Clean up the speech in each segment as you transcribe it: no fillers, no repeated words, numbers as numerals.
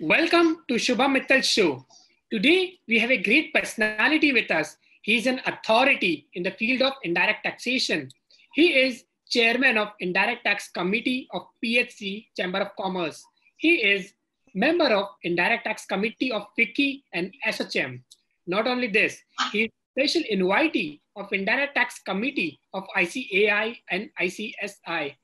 Welcome to Shubham Mittal's show. Today, we have a great personality with us. He is an authority in the field of indirect taxation. He is chairman of Indirect Tax Committee of PHC Chamber of Commerce. He is member of Indirect Tax Committee of FICCI and SHM. Not only this, he is special invitee of Indirect Tax Committee of ICAI and ICSI.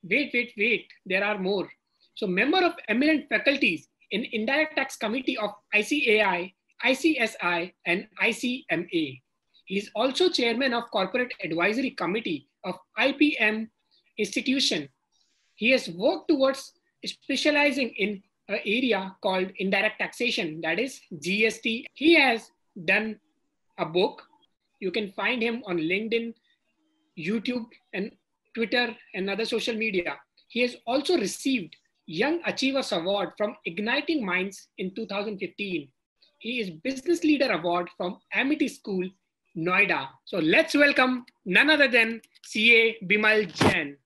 Wait, there are more. So member of eminent faculties in Indirect Tax Committee of ICAI, ICSI, and ICMA. He is also chairman of Corporate Advisory Committee of IPM institution. He has worked towards specializing in an area called indirect taxation, that is GST. He has done a book. You can find him on LinkedIn, YouTube, and Twitter, and other social media. He has also received Young Achievers Award from Igniting Minds in 2015. He is Business Leader Award from Amity School, Noida. So let's welcome none other than CA Bimal Jain.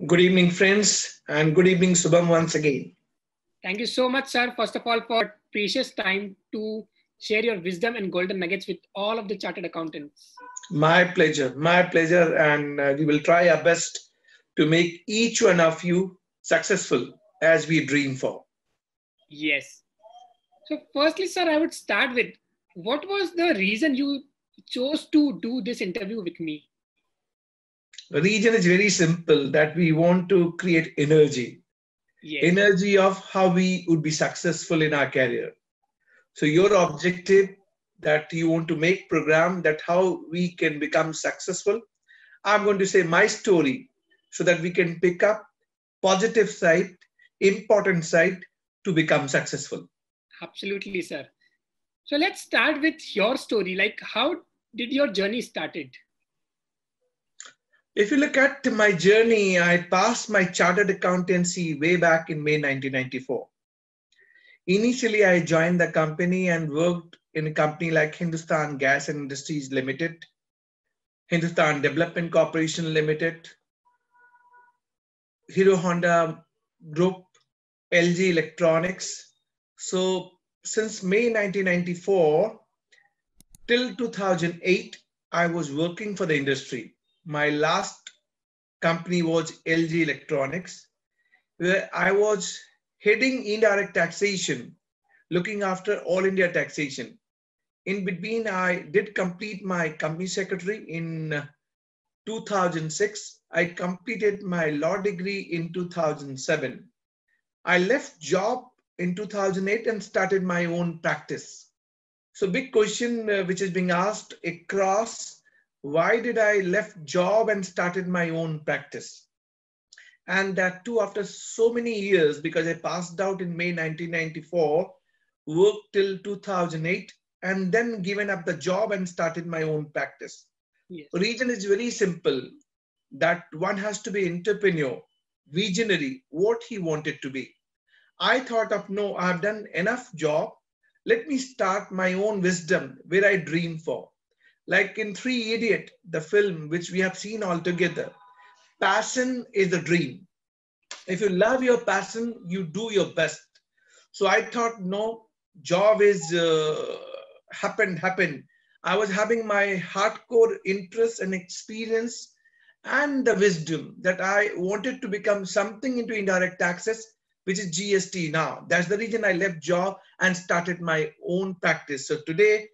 Good evening, friends, and good evening, Shubham, once again. Thank you so much, sir, first of all, for precious time to share your wisdom and golden nuggets with all of the chartered accountants. My pleasure, and we will try our best to make each one of you successful as we dream for. Yes. So firstly, sir, I would start with, what was the reason you chose to do this interview with me? The reason is very simple, that we want to create energy. Yes. Energy of how we would be successful in our career. So your objective that you want to make program that how we can become successful. I'm going to say my story so that we can pick up positive side, important side to become successful. Absolutely, sir. So let's start with your story. Like, how did your journey started? If you look at my journey, I passed my chartered accountancy way back in May 1994. Initially, I joined the company and worked in a company like Hindustan Gas and Industries Limited, Hindustan Development Corporation Limited, Hero Honda Group, LG Electronics. So since May 1994 till 2008, I was working for the industry. My last company was LG Electronics, where I was heading indirect taxation, looking after all India taxation. In between, I did complete my company secretary in 2006. I completed my law degree in 2007. I left job in 2008 and started my own practice. So big question which is being asked across, why did I left job and started my own practice? And that too after so many years, because I passed out in May 1994, worked till 2008, and then given up the job and started my own practice. Yes. The reason is very simple, that one has to be entrepreneur, visionary, what he wanted to be. I thought of, no, I've done enough job. Let me start my own wisdom where I dream for. Like in Three Idiot, the film which we have seen all together, passion is the dream. If you love your passion, you do your best. So I thought, no, job is happened. I was having my hardcore interest and experience and the wisdom that I wanted to become something into indirect taxes, which is GST now. That's the reason I left job and started my own practice. So today,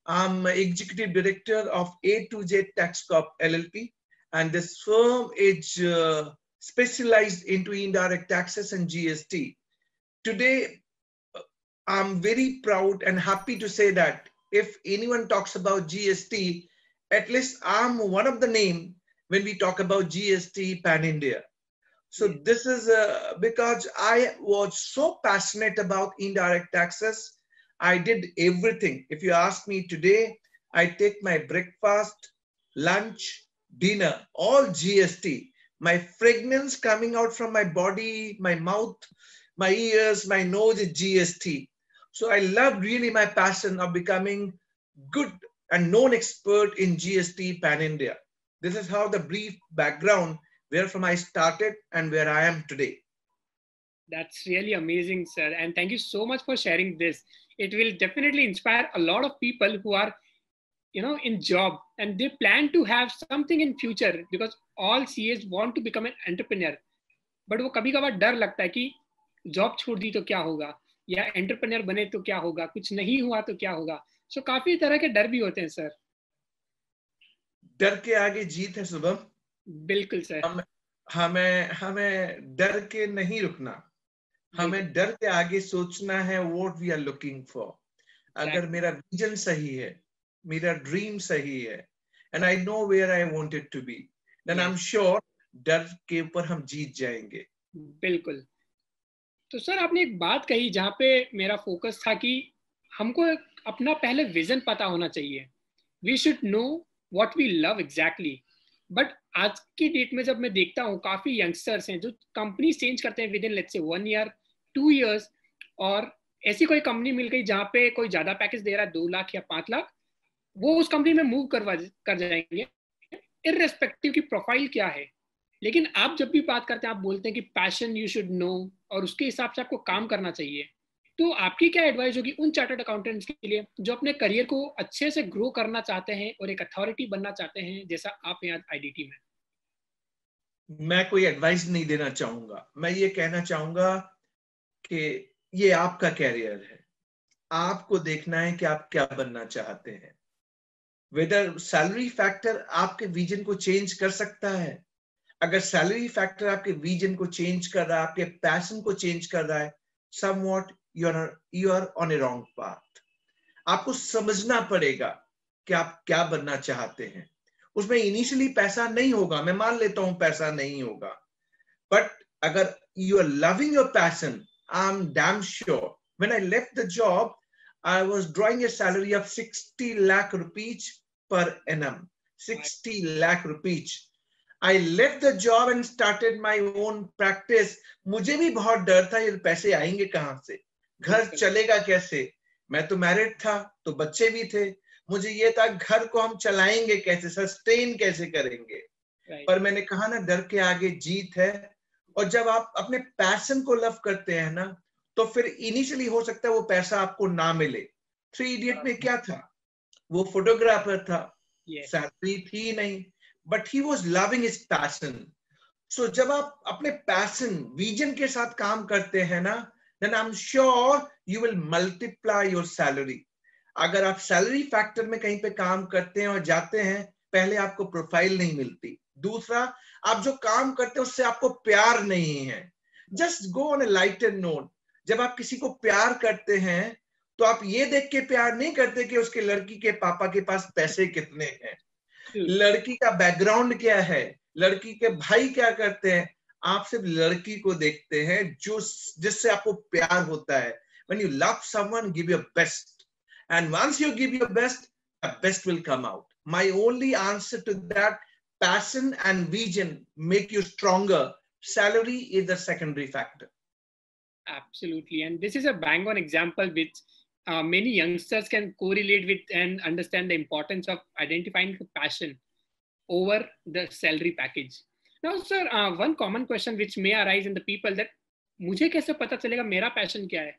I'm executive director of A to Z Tax Corp LLP, and this firm is specialized into indirect taxes and GST. Today, I'm very proud and happy to say that if anyone talks about GST, at least I'm one of the name when we talk about GST Pan India. So this is because I was so passionate about indirect taxes. I did everything. If you ask me today, I take my breakfast, lunch, dinner, all GST. My fragrance coming out from my body, my mouth, my ears, my nose is GST. So I love really my passion of becoming good and known expert in GST pan India. This is how the brief background where from I started and where I am today. That's really amazing, sir. And thank you so much for sharing this. It will definitely inspire a lot of people who are, in job and they plan to have something in future, because all CAs want to become an entrepreneur. But वो कभी कभार डर लगता है कि job छोड़ दी तो क्या होगा, या एंटरप्रेन्योर बने तो क्या होगा, कुछ नहीं हुआ तो क्या होगा. सो काफी तरह के डर भी होते हैं सर. डर के आगे जीत है शुभम. बिल्कुल सर. हमें डर के नहीं रुकना. हमें डर के आगे सोचना है what we are looking for. अगर मेरा विजन सही है, मेरा ड्रीम सही है, and I know where I want it to be, then I'm sure डर के ऊपर हम जीत जाएंगे. बिल्कुल. तो सर आपने एक बात कही जहाँ पे मेरा फोकस था कि हमको अपना पहले विजन पता होना चाहिए. We should know what we love exactly. But आज की डेट में जब मैं देखता हूँ काफी यंगस्टर्स हैं जो कंपनी चेंज करते हैं with in let's say 1 year 2 years, और ऐसी कोई कंपनी मिल गई जहाँ पे कोई ज्यादा पैकेज दे रहा है 2 लाख या 5 लाख, वो उस कंपनी में मूव कर जाएंगे इररेस्पेक्टिव की प्रोफाइल क्या है. लेकिन आप जब भी बात करते हैं आप बोलते हैं कि पैशन यू शुड नो और उसके हिसाब से आपको काम करना चाहिए. तो आपकी क्या एडवाइस होगी उन चार्टर्ड अकाउंटेंट्स के लिए जो अपने करियर को अच्छे से ग्रो करना चाहते हैं और एक अथॉरिटी बनना चाहते हैं जैसा आप यहाँ आईडीटी में? मैं कोई एडवाइस नहीं देना चाहूंगा. मैं ये कहना चाहूंगा कि ये आपका कैरियर है. आपको देखना है कि आप क्या बनना चाहते हैं. वेदर सैलरी फैक्टर आपके विजन को चेंज कर सकता है. अगर सैलरी फैक्टर आपके विजन को चेंज कर रहा है, आपके पैशन को चेंज कर रहा है, somewhat you are on a wrong path. आपको समझना पड़ेगा कि आप क्या बनना चाहते हैं. उसमें इनिशियली पैसा नहीं होगा, मैं मान लेता हूं पैसा नहीं होगा, बट अगर you are loving your passion, I'm damn sure when I left the job I was drawing a salary of 60 lakh rupees per annum. 60 lakh rupees. I left the job and started my own practice. मुझे भी बहुत डर था ये पैसे आएंगे कहां से, घर चलेगा कैसे. मैं तो मैरिड था तो बच्चे भी थे. मुझे ये था घर को हम चलाएंगे कैसे, सस्टेन कैसे करेंगे. पर मैंने कहा ना डर के आगे जीत है. और जब आप अपने पैशन को लव करते हैं ना तो फिर इनिशियली हो सकता है वो पैसा आपको ना मिले. 3 इडियट में क्या था, वो फोटोग्राफर था, सैलरी थी नहीं, but he was loving his passion. So जब आप अपने passion, vision के साथ काम करते हैं ना, then I'm sure you will multiply your salary. अगर आप salary factor में कहीं पे काम करते हैं और जाते हैं, पहले आपको प्रोफाइल नहीं मिलती. दूसरा, आप जो काम करते हैं उससे आपको प्यार नहीं है. Just go on a lighter note. जब आप किसी को प्यार करते हैं तो आप ये देख के प्यार नहीं करते कि उसके लड़की के पापा के पास पैसे कितने हैं, लड़की का बैकग्राउंड क्या है, लड़की के भाई क्या करते हैं. आप सिर्फ लड़की को देखते हैं जो जिससे आपको प्यार होता है. When you love someone, give your best, and once you give your best, the best will come out. My only answer to that, passion and vision make you stronger. Salary is the secondary factor. Absolutely, and this is a bang on example which many youngsters can correlate with and understand the importance of identifying the passion over the salary package. Now, sir, one common question which may arise in the people that मुझे कैसे पता चलेगा मेरा passion क्या है.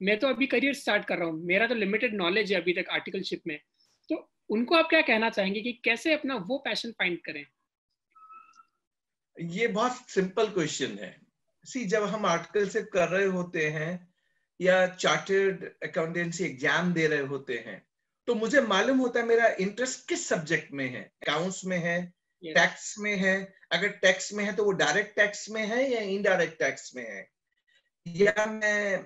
मैं तो अभी करियर स्टार्ट कर रहा हूँ, मेरा तो लिमिटेड नॉलेज है अभी तक आर्टिकलशिप में. तो उनको आप क्या कहना चाहेंगे कि कैसे अपना वो पैशन फाइंड करें? ये बहुत सिंपल क्वेश्चन है. सी, जब हम आर्टिकलशिप कर रहे होते हैं या चार्टर्ड अकाउंटेंसी एग्जाम दे रहे होते हैं तो मुझे मालूम होता है मेरा इंटरेस्ट किस सब्जेक्ट में है. अकाउंट्स में है, टैक्स में है. अगर टैक्स में है तो वो डायरेक्ट टैक्स में है या इनडायरेक्ट टैक्स में है, या मैं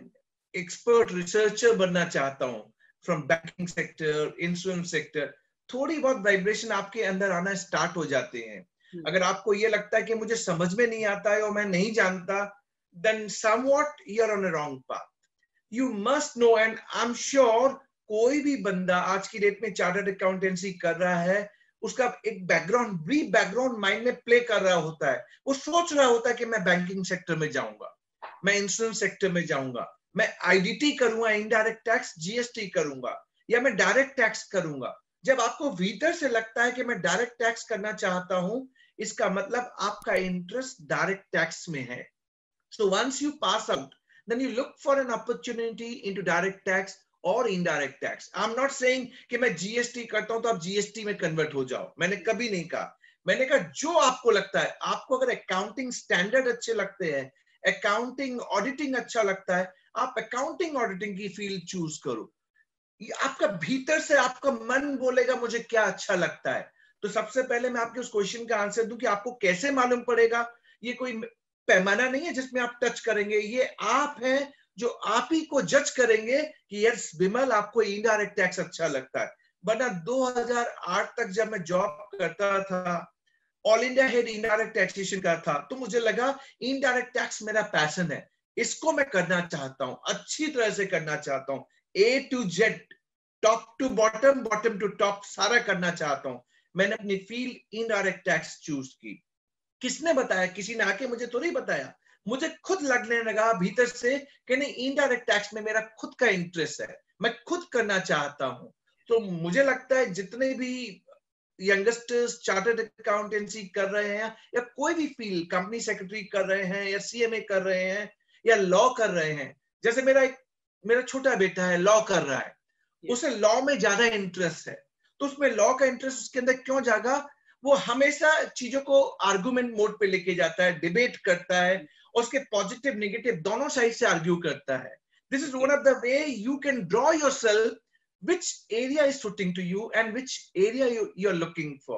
एक्सपर्ट रिसर्चर बनना चाहता हूँ from banking sector, insurance sector. थोड़ी बहुत वाइब्रेशन आपके अंदर आना स्टार्ट हो जाते हैं. अगर आपको ये लगता है कि मुझे समझ में नहीं आता है और मैं नहीं जानता, then somewhat you are on a wrong path. You must know, and I'm sure कोई भी बंदा आज की डेट में चार्टर्ड अकाउंटेंसी कर रहा है, उसका एक बैकग्राउंड, ब्रीफ बैकग्राउंड माइंड में प्ले कर रहा होता है. वो सोच रहा होता है कि मैं बैंकिंग सेक्टर में जाऊंगा, मैं इंश्योरेंस सेक्टर में जाऊंगा, मैं आईडीटी करूंगा, इनडायरेक्ट टैक्स, जीएसटी करूंगा, या मैं डायरेक्ट टैक्स करूंगा. जब आपको भीतर से लगता है कि मैं डायरेक्ट टैक्स करना चाहता हूं, इसका मतलब आपका इंटरेस्ट डायरेक्ट टैक्स में है. So once you pass out, then you look for an opportunity into direct tax or indirect tax. I'm not saying कि मैं जीएसटी करता हूं तो आप जीएसटी में कन्वर्ट हो जाओ. मैंने कभी नहीं कहा. मैंने कहा जो आपको लगता है, आपको अगर अकाउंटिंग स्टैंडर्ड अच्छे लगते हैं, अकाउंटिंग ऑडिटिंग अच्छा लगता है, आप अकाउंटिंग ऑडिटिंग की फील्ड चूज करो. आपका भीतर से आपका मन बोलेगा मुझे क्या अच्छा लगता है. तो सबसे पहले मैं आपके उस क्वेश्चन का आंसर दूं कि आपको कैसे मालूम पड़ेगा. ये कोई पैमाना नहीं है जिसमें आप टच करेंगे. ये आप हैं जो आप ही को जज करेंगे कि यस बिमल आपको इनडायरेक्ट टैक्स अच्छा लगता है. वरना 2008 तक जब मैं जॉब करता था, all India head indirect taxation का था, तो मुझे लगा इनडायरेक्ट टैक्स मेरा पैशन है, इसको मैं करना चाहता हूं, अच्छी तरह से करना चाहता हूं, A to Z, top to bottom, bottom to top सारा करना चाहता हूं. मैंने अपनी फील्ड इनडायरेक्ट टैक्स चूज की. किसने बताया? किसी ने आके मुझे तो नहीं बताया. मुझे खुद लगने लगा भीतर से कि नहीं, इनडायरेक्ट टैक्स में मेरा खुद का इंटरेस्ट है, मैं खुद करना चाहता हूं. तो मुझे लगता है जितने भी यंगस्टर्स चार्टर्ड अकाउंटेंसी कर रहे हैं, या कोई भी फील्ड, कंपनी सेक्रेटरी कर रहे हैं, या सीएमए कर रहे हैं, या लॉ कर रहे हैं. जैसे मेरा छोटा बेटा है, लॉ कर रहा है, उसे लॉ में ज्यादा इंटरेस्ट है. तो उसमें लॉ का इंटरेस्ट उसके अंदर क्यों जागा? वो हमेशा चीजों को आर्गुमेंट मोड पे लेके जाता है, डिबेट करता है, और उसके पॉजिटिव नेगेटिव दोनों साइड से आर्ग्यू करता है. This is one of the way you can draw yourself which area is suiting to you and which area you are looking for.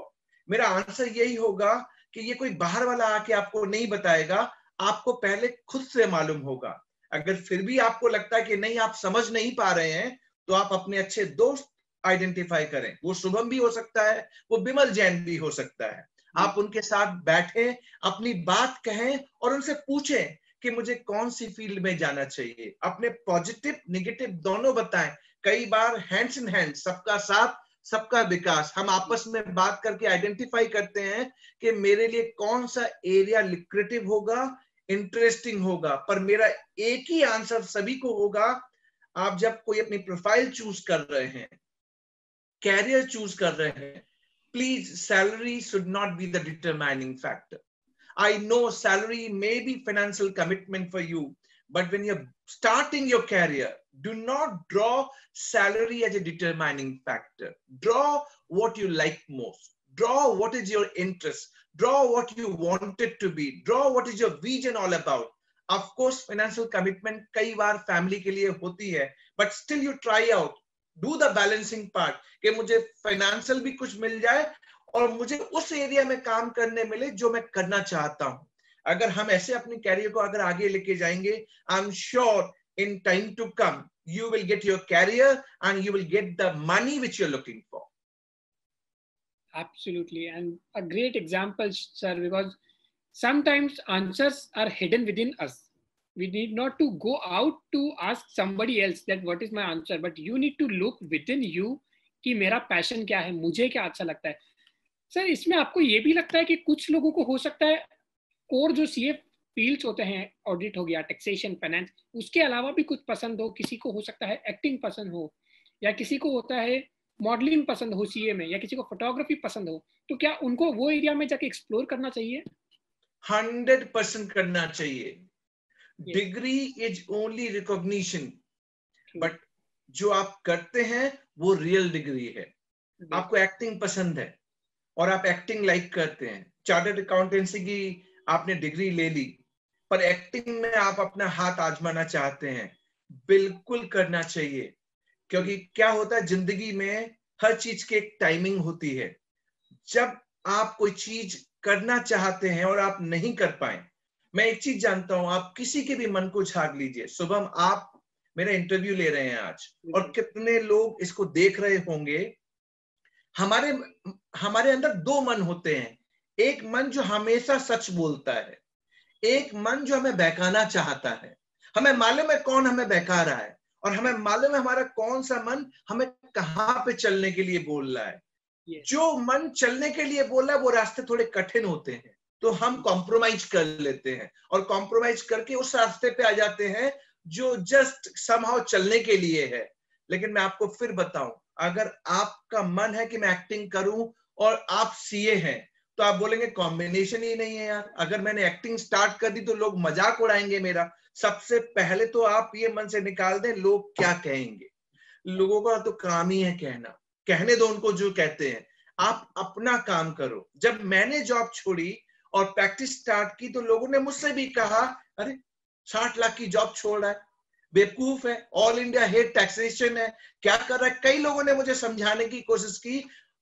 मेरा आंसर यही होगा कि ये कोई बाहर वाला आके आपको नहीं बताएगा, आपको पहले खुद से मालूम होगा. अगर फिर भी आपको लगता है कि नहीं आप समझ नहीं पा रहे हैं, तो आप अपने अच्छे दोस्त आइडेंटिफाई करें. वो शुभम भी हो सकता है, वो बिमल जैन भी हो सकता है. आप उनके साथ बैठें, अपनी बात कहें और उनसे पूछें कि मुझे कौन सी फील्ड में जाना चाहिए. अपने पॉजिटिव नेगेटिव दोनों बताएं. कई बार हैंड्स इन हैंड, सबका साथ सबका विकास, हम आपस में बात करके आइडेंटिफाई करते हैं कि मेरे लिए कौन सा एरिया लुक्रेटिव होगा, इंटरेस्टिंग होगा. पर मेरा एक ही आंसर सभी को होगा. आप जब कोई अपनी प्रोफाइल चूज कर रहे हैं, कैरियर चूज कर रहे हैं, please salary should not be the determining factor. I know salary may be financial commitment for you, but when you're starting your career, do not draw salary as a determining factor. Draw what you like most. Draw what is your interest. Draw what you want it to be. Draw what is your vision all about. Of course, financial commitment कई बार family के लिए होती है, but still you try out. Do the balancing part कि मुझे financial भी कुछ मिल जाए और मुझे उस एरिया में काम करने मिले जो मैं करना चाहता हूं. अगर हम ऐसे अपने कैरियर को अगर आगे लेके जाएंगे, I am sure in time to come you will get your career and you will get the money which you're looking for. Absolutely, and a great example, sir, because sometimes answers are hidden within us. We need not to go out to ask somebody else that what is my answer, but you need to look within you कि मेरा passion क्या है, मुझे क्या अच्छा लगता है. Sir, इसमें आपको ये भी लगता है कि कुछ लोगों को हो सकता है और जो सीए फील्ड्स होते हैं, ऑडिट हो गया, टैक्सेशन, फाइनेंस, उसके अलावा भी कुछ पसंद हो. किसी को हो सकता है एक्टिंग पसंद हो, या किसी को होता है मॉडलिंग पसंद हो सीए में, या किसी को फोटोग्राफी पसंद हो. तो क्या उनको वो एरिया में जाके एक्सप्लोर करना चाहिए? 100% करना चाहिए. Degree is only recognition, but जो आप करते हैं वो रियल डिग्री है. आपको एक्टिंग पसंद है और आप एक्टिंग लाइक करते हैं, चार्टर्ड अकाउंटेंसी की आपने डिग्री ले ली, पर एक्टिंग में आप अपना हाथ आजमाना चाहते हैं, बिल्कुल करना चाहिए. क्योंकि क्या होता है जिंदगी में, हर चीज की एक टाइमिंग होती है. जब आप कोई चीज करना चाहते हैं और आप नहीं कर पाए, मैं एक चीज जानता हूं, आप किसी के भी मन को झांक लीजिए. शुभम, आप मेरा इंटरव्यू ले रहे हैं आज, और कितने लोग इसको देख रहे होंगे. हमारे अंदर दो मन होते हैं. एक मन जो हमेशा सच बोलता है, एक मन जो हमें बहकाना चाहता है. हमें मालूम है कौन हमें बहका रहा है, और हमें मालूम है हमारा कौन सा मन हमें कहाँ पे चलने के लिए बोल रहा है। जो मन चलने के लिए बोल रहा है वो रास्ते थोड़े कठिन होते हैं, तो हम कॉम्प्रोमाइज कर लेते हैं और कॉम्प्रोमाइज करके उस रास्ते पे आ जाते हैं जो जस्ट समहाउ चलने के लिए है। लेकिन मैं आपको फिर बताऊं, अगर आपका मन है कि मैं एक्टिंग करूं और आप सीए हैं, तो आप बोलेंगे कॉम्बिनेशन ही नहीं है यार, अगर मैंने एक्टिंग स्टार्ट कर दी तो लोग मजाक उड़ाएंगे मेरा। सबसे पहले तो आप ये मन से निकाल दें लोग क्या कहेंगे। लोगों का तो काम ही है कहना, कहने दो उनको जो कहते हैं, आप अपना काम करो। जब मैंने जॉब छोड़ी और प्रैक्टिस स्टार्ट की तो लोगों ने मुझसे भी कहा, अरे 60 लाख की जॉब छोड़ रहा है, बेवकूफ है, ऑल इंडिया हेड टैक्सेशन है, क्या कर रहा है। कई लोगों ने मुझे समझाने की कोशिश की,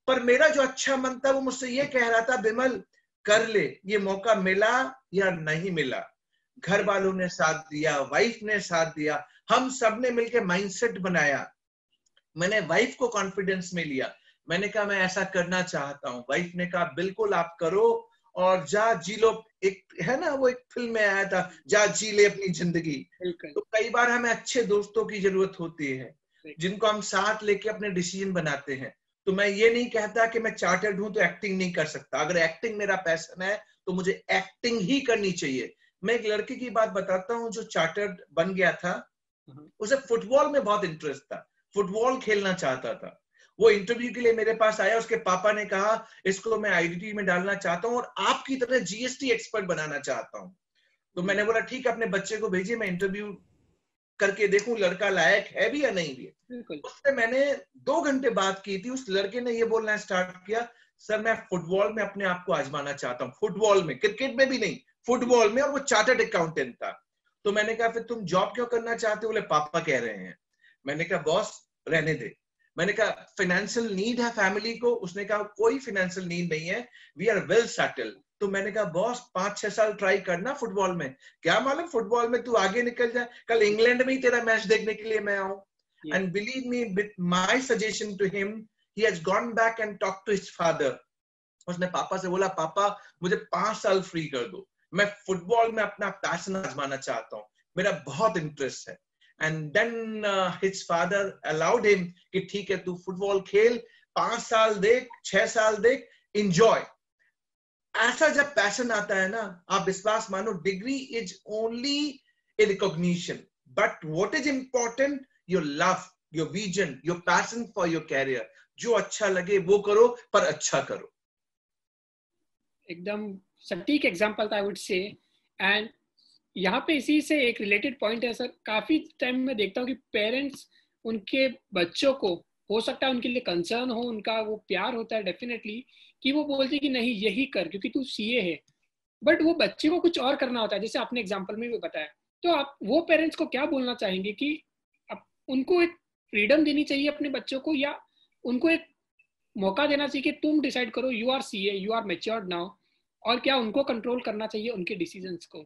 पर मेरा जो अच्छा मन था वो मुझसे ये कह रहा था, बिमल कर ले, ये मौका मिला या नहीं मिला। घर वालों ने साथ दिया, वाइफ ने साथ दिया, हम सब ने मिलकर माइंडसेट बनाया। मैंने वाइफ को कॉन्फिडेंस में लिया, मैंने कहा मैं ऐसा करना चाहता हूँ। वाइफ ने कहा बिल्कुल आप करो और जा जी लो। एक है ना वो एक फिल्म में आया था, जा जी ले अपनी जिंदगी। तो कई बार हमें अच्छे दोस्तों की जरूरत होती है जिनको हम साथ लेके अपने डिसीजन बनाते हैं। तो मैं ये नहीं कहता कि मैं चार्टर्ड हूं तो एक्टिंग नहीं कर सकता। अगर एक्टिंग मेरा पैशन है तो मुझे एक्टिंग ही करनी चाहिए। मैं एक लड़के की बात बताता हूँ जो चार्टर्ड बन गया था। उसे फुटबॉल में बहुत इंटरेस्ट था, फुटबॉल खेलना चाहता था। वो इंटरव्यू के लिए मेरे पास आया, उसके पापा ने कहा इसको मैं आईडीटी में डालना चाहता हूँ और आपकी तरह जीएसटी एक्सपर्ट बनाना चाहता हूँ। तो मैंने बोला ठीक है, अपने बच्चे को भेजिए, मैं इंटरव्यू करके देखूं लड़का लायक है भी या नहीं भी। उससे मैंने 2 घंटे बात की थी। उस लड़के ने ये बोलना स्टार्ट किया, सर मैं फुटबॉल में अपने आप को आजमाना चाहता हूँ, फुटबॉल में, क्रिकेट में भी नहीं, फुटबॉल में। और वो चार्टर्ड अकाउंटेंट था। तो मैंने कहा फिर तुम जॉब क्यों करना चाहते हो? बोले पापा कह रहे हैं। मैंने कहा बॉस रहने दे। मैंने कहा फाइनेंशियल नीड है फैमिली को? उसने कहा कोई फाइनेंशियल नीड नहीं है, वी आर वेल सेटल्ड। तो मैंने कहा बॉस 5-6 साल ट्राई करना फुटबॉल में, क्या मालूम फुटबॉल में तू आगे निकल जाए, कल इंग्लैंड में ही तेरा मैच देखने के लिए मैं आऊं। And believe me, with my suggestion to him, he has gone back and talk to his father. उसने पापा से बोला पापा मुझे 5 साल फ्री कर दो, मैं फुटबॉल में अपना पैशन आजमाना चाहता हूँ, मेरा बहुत इंटरेस्ट है। And then his father allowed him कि ठीक है तू फुटबॉल खेल, 5 साल देख, 6 साल देख, एंजॉय। ऐसा जब पैशन आता है ना, आप विश्वास मानो, degree is only a recognition, but what is important, your love, your vision, your passion for your career. जो अच्छा लगे वो करो, पर अच्छा करो। एकदम सटीक एग्जांपल था आई वुड से। एंड यहाँ पे इसी से एक रिलेटेड पॉइंट है सर, काफी टाइम में देखता हूँ कि पेरेंट्स उनके बच्चों को, हो सकता है उनके लिए कंसर्न हो, उनका वो प्यार होता है डेफिनेटली, कि वो बोलते हैं कि नहीं यही कर क्योंकि तू सीए है, बट वो बच्चे को कुछ और करना होता है, जैसे आपने एग्जांपल में भी बताया। तो आप वो पेरेंट्स को क्या बोलना चाहेंगे कि उनको एक फ्रीडम देनी चाहिए अपने बच्चों को, या उनको एक मौका देना चाहिए कि तुम डिसाइड करो, you are CA, you are matured now, और क्या उनको कंट्रोल करना चाहिए उनके डिसीजंस को?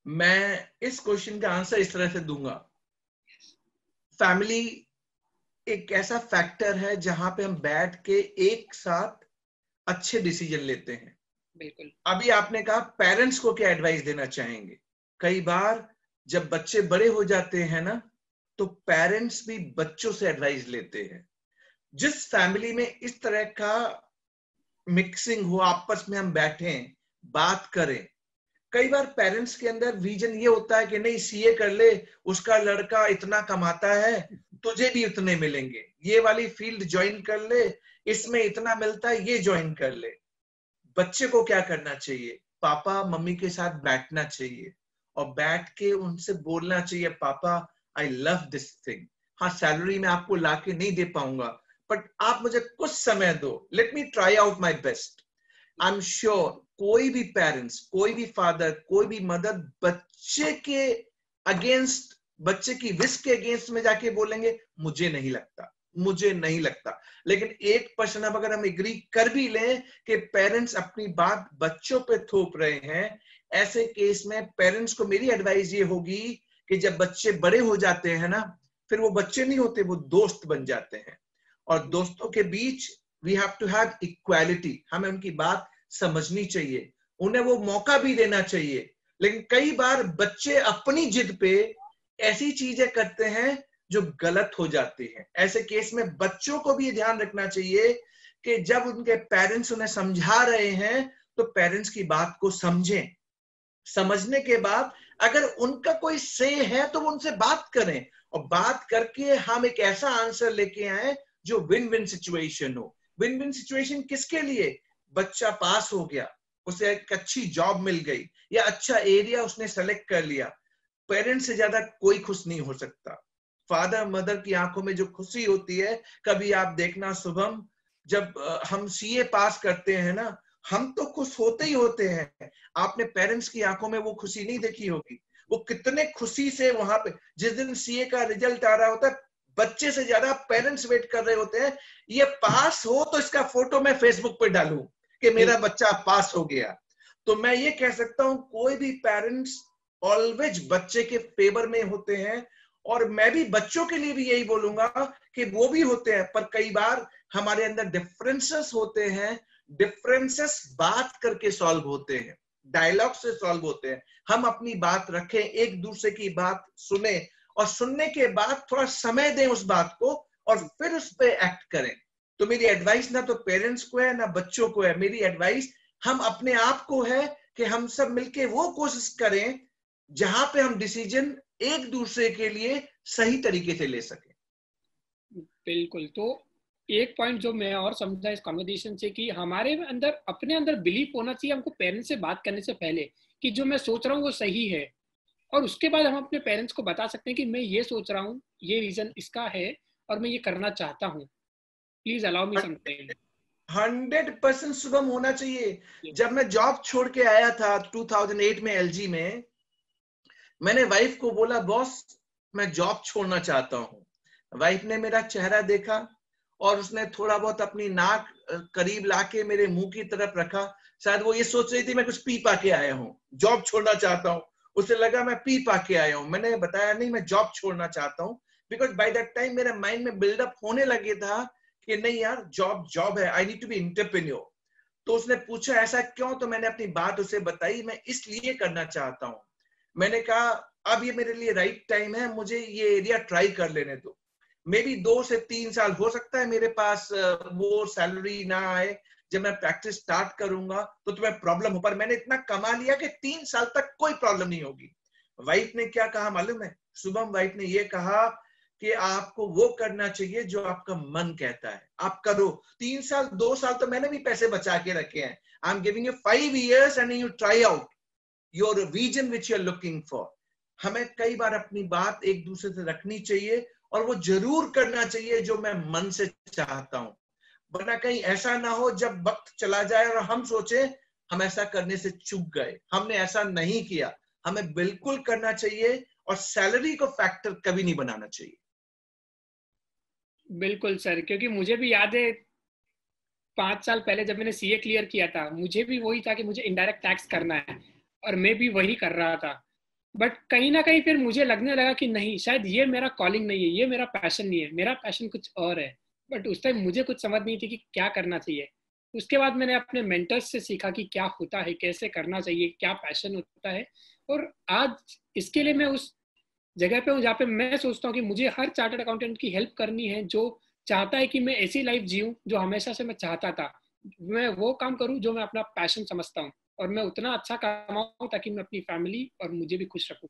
मैं इस क्वेश्चन का आंसर इस तरह से दूंगा। फैमिली एक ऐसा फैक्टर है जहां पे हम बैठ के एक साथ अच्छे डिसीजन लेते हैं। बिल्कुल। अभी आपने कहा पेरेंट्स को क्या एडवाइस देना चाहेंगे। कई बार जब बच्चे बड़े हो जाते हैं ना, तो पेरेंट्स भी बच्चों से एडवाइस लेते हैं। जिस फैमिली में इस तरह का मिक्सिंग हो, आपस में हम बैठें बात करें, कई बार पेरेंट्स के अंदर विजन ये होता है कि नहीं सीए कर ले, उसका लड़का इतना कमाता है, तुझे भी उतने मिलेंगे, ये वाली फील्ड ज्वाइन कर ले, इसमें इतना मिलता है, ये ज्वाइन कर ले। बच्चे को क्या करना चाहिए? पापा मम्मी के साथ बैठना चाहिए और बैठ के उनसे बोलना चाहिए, पापा आई लव दिस थिंग, हाँ सैलरी में आपको लाके नहीं दे पाऊंगा, बट आप मुझे कुछ समय दो, let me try out my best. I am sure कोई भी पेरेंट्स, कोई भी फादर, कोई भी मदर बच्चे के अगेंस्ट, बच्चे की विश के अगेंस्ट में जाके बोलेंगे मुझे नहीं लगता, मुझे नहीं लगता। लेकिन 1% अब अगर हम एग्री कर भी लें कि पेरेंट्स अपनी बात बच्चों पे थोप रहे हैं, ऐसे केस में पेरेंट्स को मेरी एडवाइस ये होगी कि जब बच्चे बड़े हो जाते हैं ना, फिर वो बच्चे नहीं होते, वो दोस्त बन जाते हैं। और दोस्तों के बीच we have to have equality, हमें उनकी बात समझनी चाहिए, उन्हें वो मौका भी देना चाहिए। लेकिन कई बार बच्चे अपनी जिद पे ऐसी चीजें करते हैं जो गलत हो जाती हैं। ऐसे केस में बच्चों को भी ध्यान रखना चाहिए कि जब उनके पेरेंट्स उन्हें समझा रहे हैं तो पेरेंट्स की बात को समझें। समझने के बाद अगर उनका कोई से है तो वो उनसे बात करें, और बात करके हम एक ऐसा आंसर लेके आए जो विन विन सिचुएशन हो। विन विन सिचुएशन किसके लिए? बच्चा पास हो गया, उसे एक अच्छी जॉब मिल गई, या अच्छा एरिया उसने सेलेक्ट कर लिया। पेरेंट्स से ज्यादा कोई खुश नहीं हो सकता। फादर मदर की आंखों में जो खुशी होती है, कभी आप देखना शुभम, जब हम सीए पास करते हैं ना, हम तो खुश होते ही होते हैं। आपने पेरेंट्स की आंखों में वो खुशी नहीं देखी होगी, वो कितने खुशी से वहां पे जिस दिन सीए का रिजल्ट आ रहा होता है, बच्चे से ज्यादा पेरेंट्स वेट कर रहे होते हैं, ये पास हो तो इसका फोटो मैं फेसबुक पे डालूं कि मेरा बच्चा पास हो गया। तो मैं ये कह सकता हूं, कोई भी पेरेंट्स ऑलवेज बच्चे के फेवर में होते हैं, और मैं भी बच्चों के लिए भी यही बोलूंगा कि वो भी होते हैं, पर कई बार हमारे अंदर डिफरेंसेस होते हैं। डिफरेंसेस बात करके सॉल्व होते हैं, डायलॉग से सॉल्व होते हैं। हम अपनी बात रखें, एक दूसरे की बात सुने, और सुनने के बाद थोड़ा समय दें उस बात को, और फिर उस पर एक्ट करें। तो मेरी एडवाइस ना तो पेरेंट्स को है ना बच्चों को है, मेरी एडवाइस हम अपने आप को है कि हम सब मिलके वो कोशिश करें जहां पे हम डिसीजन एक दूसरे के लिए सही तरीके से ले सकें। बिल्कुल। तो एक पॉइंट जो मैं और समझा इस कन्वर्सेशन से, कि हमारे अंदर अपने अंदर बिलीफ होना चाहिए हमको पेरेंट्स से बात करने से पहले, कि जो मैं सोच रहा हूँ वो सही है, और उसके बाद हम अपने पेरेंट्स को बता सकते हैं कि मैं ये सोच रहा हूँ, ये रीजन इसका है, और मैं ये करना चाहता हूँ, please allow me some time. 100% शुभम होना चाहिए। जब मैं जॉब छोड़ के आया था 2008 में एलजी में, मैंने वाइफ को बोला, बॉस मैं जॉब छोड़ना चाहता हूं। वाइफ ने मेरा चेहरा देखा और उसने थोड़ा बहुत अपनी नाक करीब लाके मेरे मुंह की तरफ रखा। शायद वो ये सोच रही थी मैं कुछ पी पा के आया हूँ, जॉब छोड़ना चाहता हूँ। उसे लगा मैं पी पा के आया हूँ। मैंने बताया नहीं, मैं जॉब छोड़ना चाहता हूँ, बिकॉज बाय दैट टाइम मेरे माइंड में बिल्डअप होने लगे था कि नहीं यार, जॉब जॉब है, I need to be entrepreneur. तो उसने पूछा ऐसा क्यों, तो मैंने अपनी बात उसे बताई, मैं इसलिए करना चाहता हूँ। मैंने कहा अब ये मेरे लिए राइट टाइम है, मुझे ये एरिया ट्राई कर लेने दो। मे बी 2 से 3 साल हो सकता है मेरे पास वो सैलरी ना आए। जब मैं प्रैक्टिस स्टार्ट करूंगा तो तुम्हें प्रॉब्लम हो, पर मैंने इतना कमा लिया कि 3 साल तक कोई प्रॉब्लम नहीं होगी। वाइफ ने क्या कहा मालूम है शुभम? वाइफ ने ये कहा कि आपको वो करना चाहिए जो आपका मन कहता है, आप करो। 3 साल 2 साल तो मैंने भी पैसे बचा के रखे हैं। I am giving you 5 years and you try out your vision which you are looking for. हमें कई बार अपनी बात एक दूसरे से रखनी चाहिए, और वो जरूर करना चाहिए जो मैं मन से चाहता हूं, वरना कहीं ऐसा ना हो जब वक्त चला जाए और हम सोचे हम ऐसा करने से चूक गए, हमने ऐसा नहीं किया। हमें बिल्कुल करना चाहिए, और सैलरी को फैक्टर कभी नहीं बनाना चाहिए। बिल्कुल सर, क्योंकि मुझे भी याद है 5 साल पहले जब मैंने सीए क्लियर किया था, मुझे भी वही था कि मुझे इनडायरेक्ट टैक्स करना है, और मैं भी वही कर रहा था। बट कहीं ना कहीं फिर मुझे लगने लगा कि नहीं, शायद ये मेरा कॉलिंग नहीं है, ये मेरा पैशन नहीं है, मेरा पैशन कुछ और है। बट उस टाइम मुझे कुछ समझ नहीं थी कि क्या करना चाहिए। उसके बाद मैंने अपने मेंटर्स से सीखा कि क्या होता है, कैसे करना चाहिए, क्या पैशन होता है। और आज इसके लिए मैं उस जगह पे हूँ जहाँ पे मैं सोचता हूँ कि मुझे हर चार्टर्ड अकाउंटेंट की हेल्प करनी है, जो चाहता है कि मैं ऐसी लाइफ जीऊँ जो हमेशा से मैं चाहता था। मैं वो काम करूँ जो मैं अपना पैशन समझता हूँ, और मैं उतना अच्छा कमाऊँ ताकि मैं अपनी फैमिली और मुझे भी खुश रखूँ।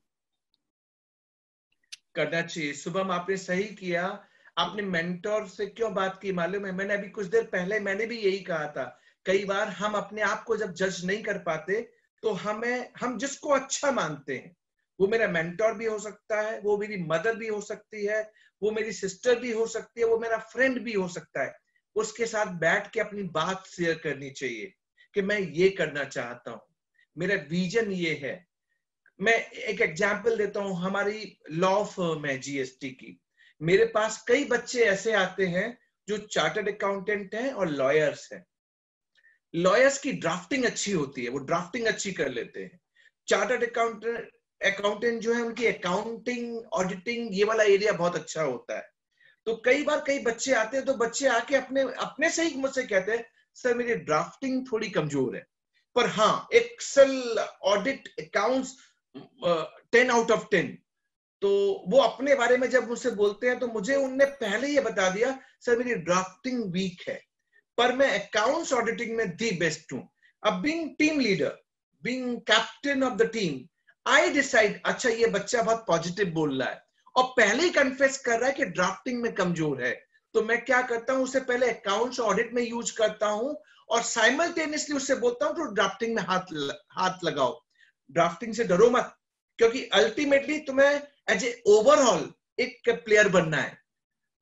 करना चाहिए शुभम, आपने सही किया। आपने मेंटोर से क्यों बात की मालूम है? मैंने अभी कुछ देर पहले मैंने भी यही कहा था। कई बार हम अपने आप को जब जज नहीं कर पाते, तो हम जिसको अच्छा मानते हैं, वो मेरा मेंटोर भी हो सकता है, वो मेरी मदर भी हो सकती है, वो मेरी सिस्टर भी हो सकती है, वो मेरा फ्रेंड भी हो सकता है। उसके साथ बैठ के अपनी बात शेयर करनी चाहिए कि मैं ये करना चाहता हूं, मेरा विजन ये है। मैं एक एग्जांपल देता हूं, हमारी लॉ फर्म है जीएसटी की। मेरे पास कई बच्चे ऐसे आते हैं जो चार्टर्ड अकाउंटेंट हैं और लॉयर्स हैं। लॉयर्स की ड्राफ्टिंग अच्छी होती है, वो ड्राफ्टिंग अच्छी कर लेते हैं। चार्टर्ड अकाउंटेंट जो है, उनकी अकाउंटिंग ऑडिटिंग ये वाला एरिया बहुत अच्छा होता है। तो कई बार कई बच्चे आते हैं, तो बच्चे आके अपने अपने से ही मुझसे कहते हैं, सर मेरी ड्राफ्टिंग थोड़ी कमजोर है, पर हाँ excel audit accounts 10 out of 10। तो वो अपने बारे में जब मुझसे बोलते हैं तो मुझे उनने पहले ये बता दिया, सर मेरी ड्राफ्टिंग वीक है, पर मैं अकाउंट्स ऑडिटिंग में दी बेस्ट हूं. अब being team leader, being captain of the team, I decide, अच्छा ये बच्चा बहुत पॉजिटिव बोल रहा है और पहले ही कन्फेस कर रहा है कि ड्राफ्टिंग में कमजोर है, तो मैं क्या करता हूं, उससे पहले अकाउंट्स ऑडिट में यूज करता हूं और साइमल्टेनियसली उससे बोलता हूं तो ड्राफ्टिंग में हाथ लगाओ. ड्राफ्टिंग से डरो मत, क्योंकि अल्टीमेटली तुम्हें एज ए ओवरऑल एक प्लेयर बनना है.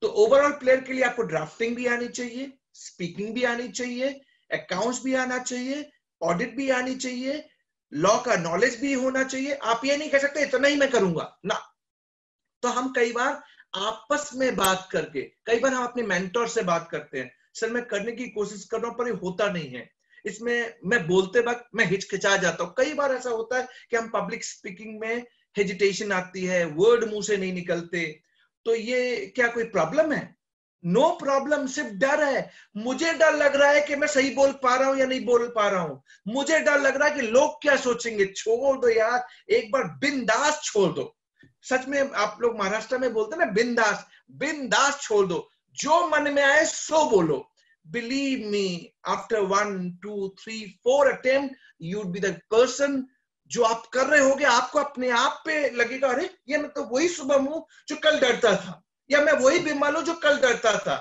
तो ओवरऑल प्लेयर के लिए आपको ड्राफ्टिंग भी आनी चाहिए, स्पीकिंग भी आनी चाहिए, अकाउंट्स भी आना चाहिए, ऑडिट भी आनी चाहिए, लॉ का नॉलेज भी होना चाहिए. आप ये नहीं कह सकते इतना ही मैं करूंगा ना. तो हम कई बार आपस में बात करके, कई बार हम अपने मेंटोर से बात करते हैं, सर मैं करने की कोशिश कर रहा हूं पर ये होता नहीं है, इसमें मैं बोलते वक्त मैं हिचकिचा जाता हूं. कई बार ऐसा होता है कि हम पब्लिक स्पीकिंग में हेजिटेशन आती है, वर्ड मुंह से नहीं निकलते, तो ये क्या कोई प्रॉब्लम है? नो प्रॉब्लम, सिर्फ डर है. मुझे डर लग रहा है कि मैं सही बोल पा रहा हूं या नहीं बोल पा रहा हूं, मुझे डर लग रहा है कि लोग क्या सोचेंगे. छोड़ दो यार, एक बार बिंदास छोड़ दो. सच में आप लोग महाराष्ट्र में बोलते हैं ना, बिंदास, बिंदास छोड़ दो, जो मन में आए सो बोलो. Believe me, after 1, 2, 3, 4 attempt, you'd be the person. जो आप कर रहे होगे आपको अपने आप पे लगेगा, अरे ये मैं तो वही शुभम हूं जो कल डरता था, या मैं वही बिमल हूं जो कल डरता था.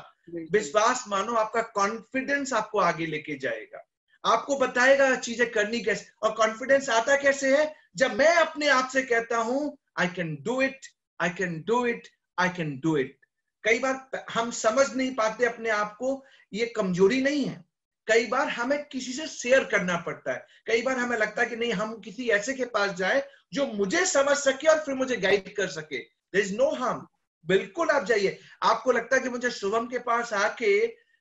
विश्वास मानो, आपका कॉन्फिडेंस आपको आगे लेके जाएगा, आपको बताएगा चीजें करनी कैसे. और कॉन्फिडेंस आता कैसे है? जब मैं अपने आप से कहता हूं I can do it, I can do it, I can do it. कई बार हम समझ नहीं पाते अपने आप को, ये कमजोरी नहीं है. कई बार हमें किसी से शेयर करना पड़ता है, कई बार हमें लगता है कि नहीं हम किसी ऐसे के पास जाए जो मुझे समझ सके और फिर मुझे गाइड कर सके. देयर इज नो हार्म, बिल्कुल आप जाइए. आपको लगता है कि मुझे शुभम के पास आके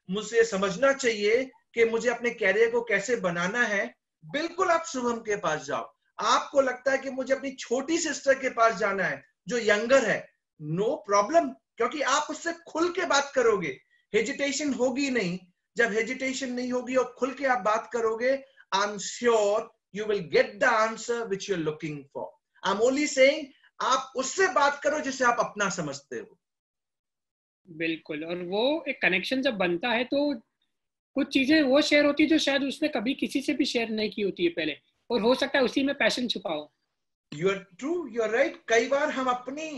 मुझे समझना चाहिए कि मुझे अपने कैरियर को कैसे बनाना है, बिल्कुल आप शुभम के पास जाओ. आपको लगता है कि मुझे अपनी छोटी सिस्टर के पास जाना है जो यंगर है, नो प्रॉब्लम, क्योंकि आप उससे खुल के बात करोगे, हेजिटेशन होगी नहीं. जब हेजिटेशन नहीं होगी और खुल के आप बात करोगे, I am sure you will get the answer which you are looking for. I am only saying, आप उससे बात करो जिसे आप अपना समझते हो. बिल्कुल, और वो एक कनेक्शन जब बनता है तो कुछ चीजें वो शेयर होती है जो शायद उसने कभी किसी से भी शेयर नहीं की होती है पहले, और हो सकता है उसी में पैशन छुपा हो. You are true, you are right. कई बार हम अपनी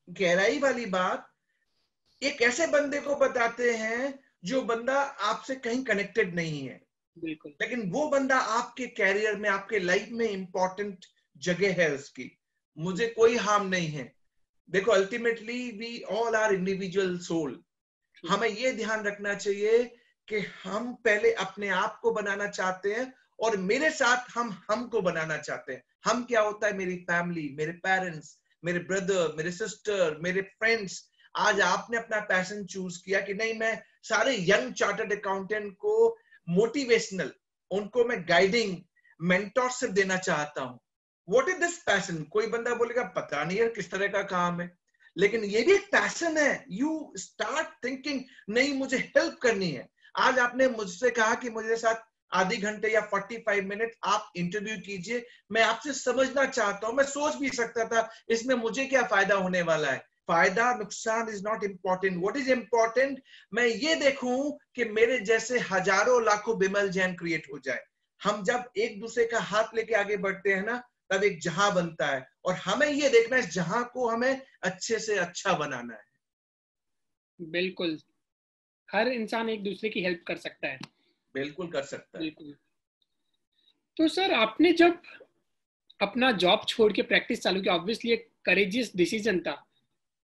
गहराई वाली बात एक ऐसे बंदे को बताते हैं जो बंदा आपसे कहीं कनेक्टेड नहीं है, बिल्कुल, लेकिन वो बंदा आपके कैरियर में, आपके लाइफ में इंपॉर्टेंट जगह है उसकी. मुझे कोई हार्म नहीं है. देखो ultimately we all are individual soul. हमें ये ध्यान रखना चाहिए कि हम पहले अपने आप को बनाना चाहते हैं और मेरे साथ हम को बनाना चाहते हैं. हम क्या होता है, मेरी फैमिली, मेरे पेरेंट्स, मेरे ब्रदर, मेरे सिस्टर, मेरे फ्रेंड्स. आज आपने अपना पैशन चूज किया कि नहीं, मैं सारे यंग चार्टर्ड अकाउंटेंट को मोटिवेशनल, उनको मैं गाइडिंग, मेंटोरशिप देना चाहता हूं. What is this passion? कोई बंदा बोलेगा पता नहीं यार किस तरह का काम है, लेकिन ये भी एक पैशन है. यू स्टार्ट थिंकिंग, नहीं मुझे हेल्प करनी है. आज आपने मुझसे कहा कि मुझे साथ आधे घंटे या 45 मिनट आप इंटरव्यू कीजिए, मैं आपसे समझना चाहता हूं. मैं सोच भी सकता था इसमें मुझे क्या फायदा होने वाला है. फायदा नुकसान is not important. What is important, मैं ये देखूं कि मेरे जैसे हजारों लाखों बिमल जैन क्रिएट हो जाए. हम जब एक दूसरे का हाथ लेके आगे बढ़ते हैं ना, तब एक जहां बनता है, और हमें ये देखना है इस जहां को हमें अच्छे से अच्छा बनाना है. बिल्कुल, हर इंसान एक दूसरे की हेल्प कर सकता है. बिल्कुल कर सकता है. बिल्कुल. तो सर आपने जब अपना जॉब छोड़ के प्रैक्टिस चालू की, ऑब्वियसली एक करेजियस डिसीजन था,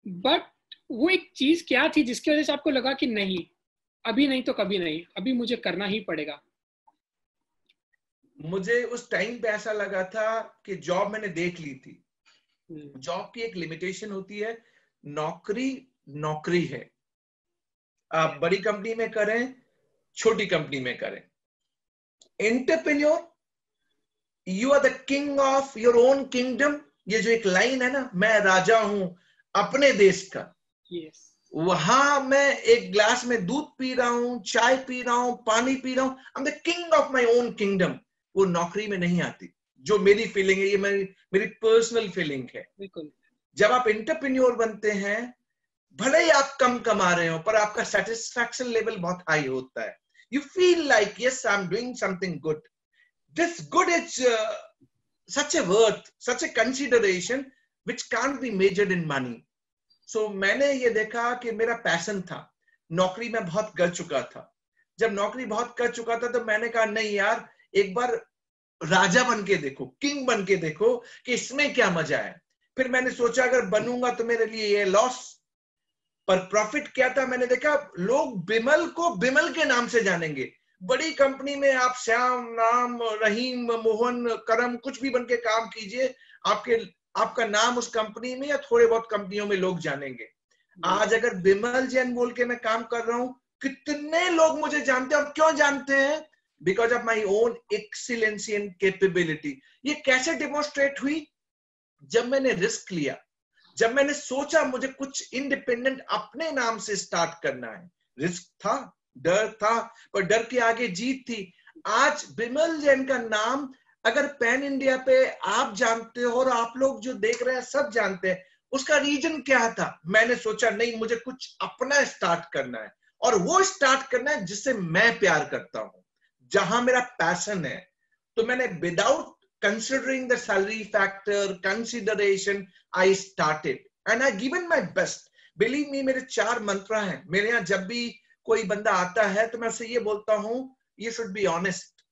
बट वो एक चीज क्या थी जिसकी वजह से आपको लगा कि नहीं, अभी नहीं तो कभी नहीं, अभी मुझे करना ही पड़ेगा? मुझे उस टाइम पे ऐसा लगा था कि जॉब मैंने देख ली थी. जॉब की एक लिमिटेशन होती है, नौकरी नौकरी है. आप बड़ी कंपनी में करें, छोटी कंपनी में करें, entrepreneur, you are the king of your own kingdom. ये जो एक लाइन है ना, मैं राजा हूं अपने देश का. yes. वहां मैं एक ग्लास में दूध पी रहा हूं, चाय पी रहा हूं, पानी पी रहा हूं, I am the king of my own kingdom. वो नौकरी में नहीं आती. जो मेरी फीलिंग है, ये मेरी पर्सनल फीलिंग है. बिल्कुल. जब आप एंटरप्रेन्योर बनते हैं, भले ही आप कम कमा रहे हो, पर आपका सेटिस्फैक्शन लेवल बहुत हाई होता है. You feel like, yes, I'm doing something good. This good is such a worth, such a consideration which can't be measured in money. So मैंने ये देखा कि मेरा पैशन था. नौकरी में बहुत कर चुका था. जब नौकरी बहुत कर चुका था तो मैंने कहा नहीं यार, एक बार राजा बन के देखो, किंग बन के देखो कि इसमें क्या मजा है. फिर मैंने सोचा अगर बनूंगा तो मेरे लिए ये लॉस, पर प्रॉफिट क्या था. मैंने देखा लोग बिमल को बिमल के नाम से जानेंगे. बड़ी कंपनी में आप श्याम, नाम, रहीम, मोहन, करम कुछ भी बन के काम कीजिए, आपका नाम उस कंपनी में या थोड़े बहुत कंपनियों में लोग जानेंगे. आज अगर बिमल जैन बोल के मैं काम कर रहा हूं, कितने लोग मुझे जानते हैं. और क्यों जानते हैं? Because of my own excellency and capability. ये कैसे डेमोन्स्ट्रेट हुई? जब मैंने रिस्क लिया, जब मैंने सोचा मुझे कुछ इंडिपेंडेंट अपने नाम से स्टार्ट करना है. रिस्क था, डर था, पर डर के आगे जीत थी. आज बिमल जैन का नाम अगर पैन इंडिया पे आप जानते हो और आप लोग जो देख रहे हैं सब जानते हैं, उसका रीजन क्या था? मैंने सोचा नहीं, मुझे कुछ अपना स्टार्ट करना है, और वो स्टार्ट करना है जिससे मैं प्यार करता हूं, जहां मेरा पैशन है. तो मैंने without considering the salary factor, consideration, I started and I given my best. Believe me, मेरे 4 मंत्र हैं. मेरे यहाँ जब भी कोई बंदा आता है तो मैं उसे ये बोलता हूँ, you should be honest,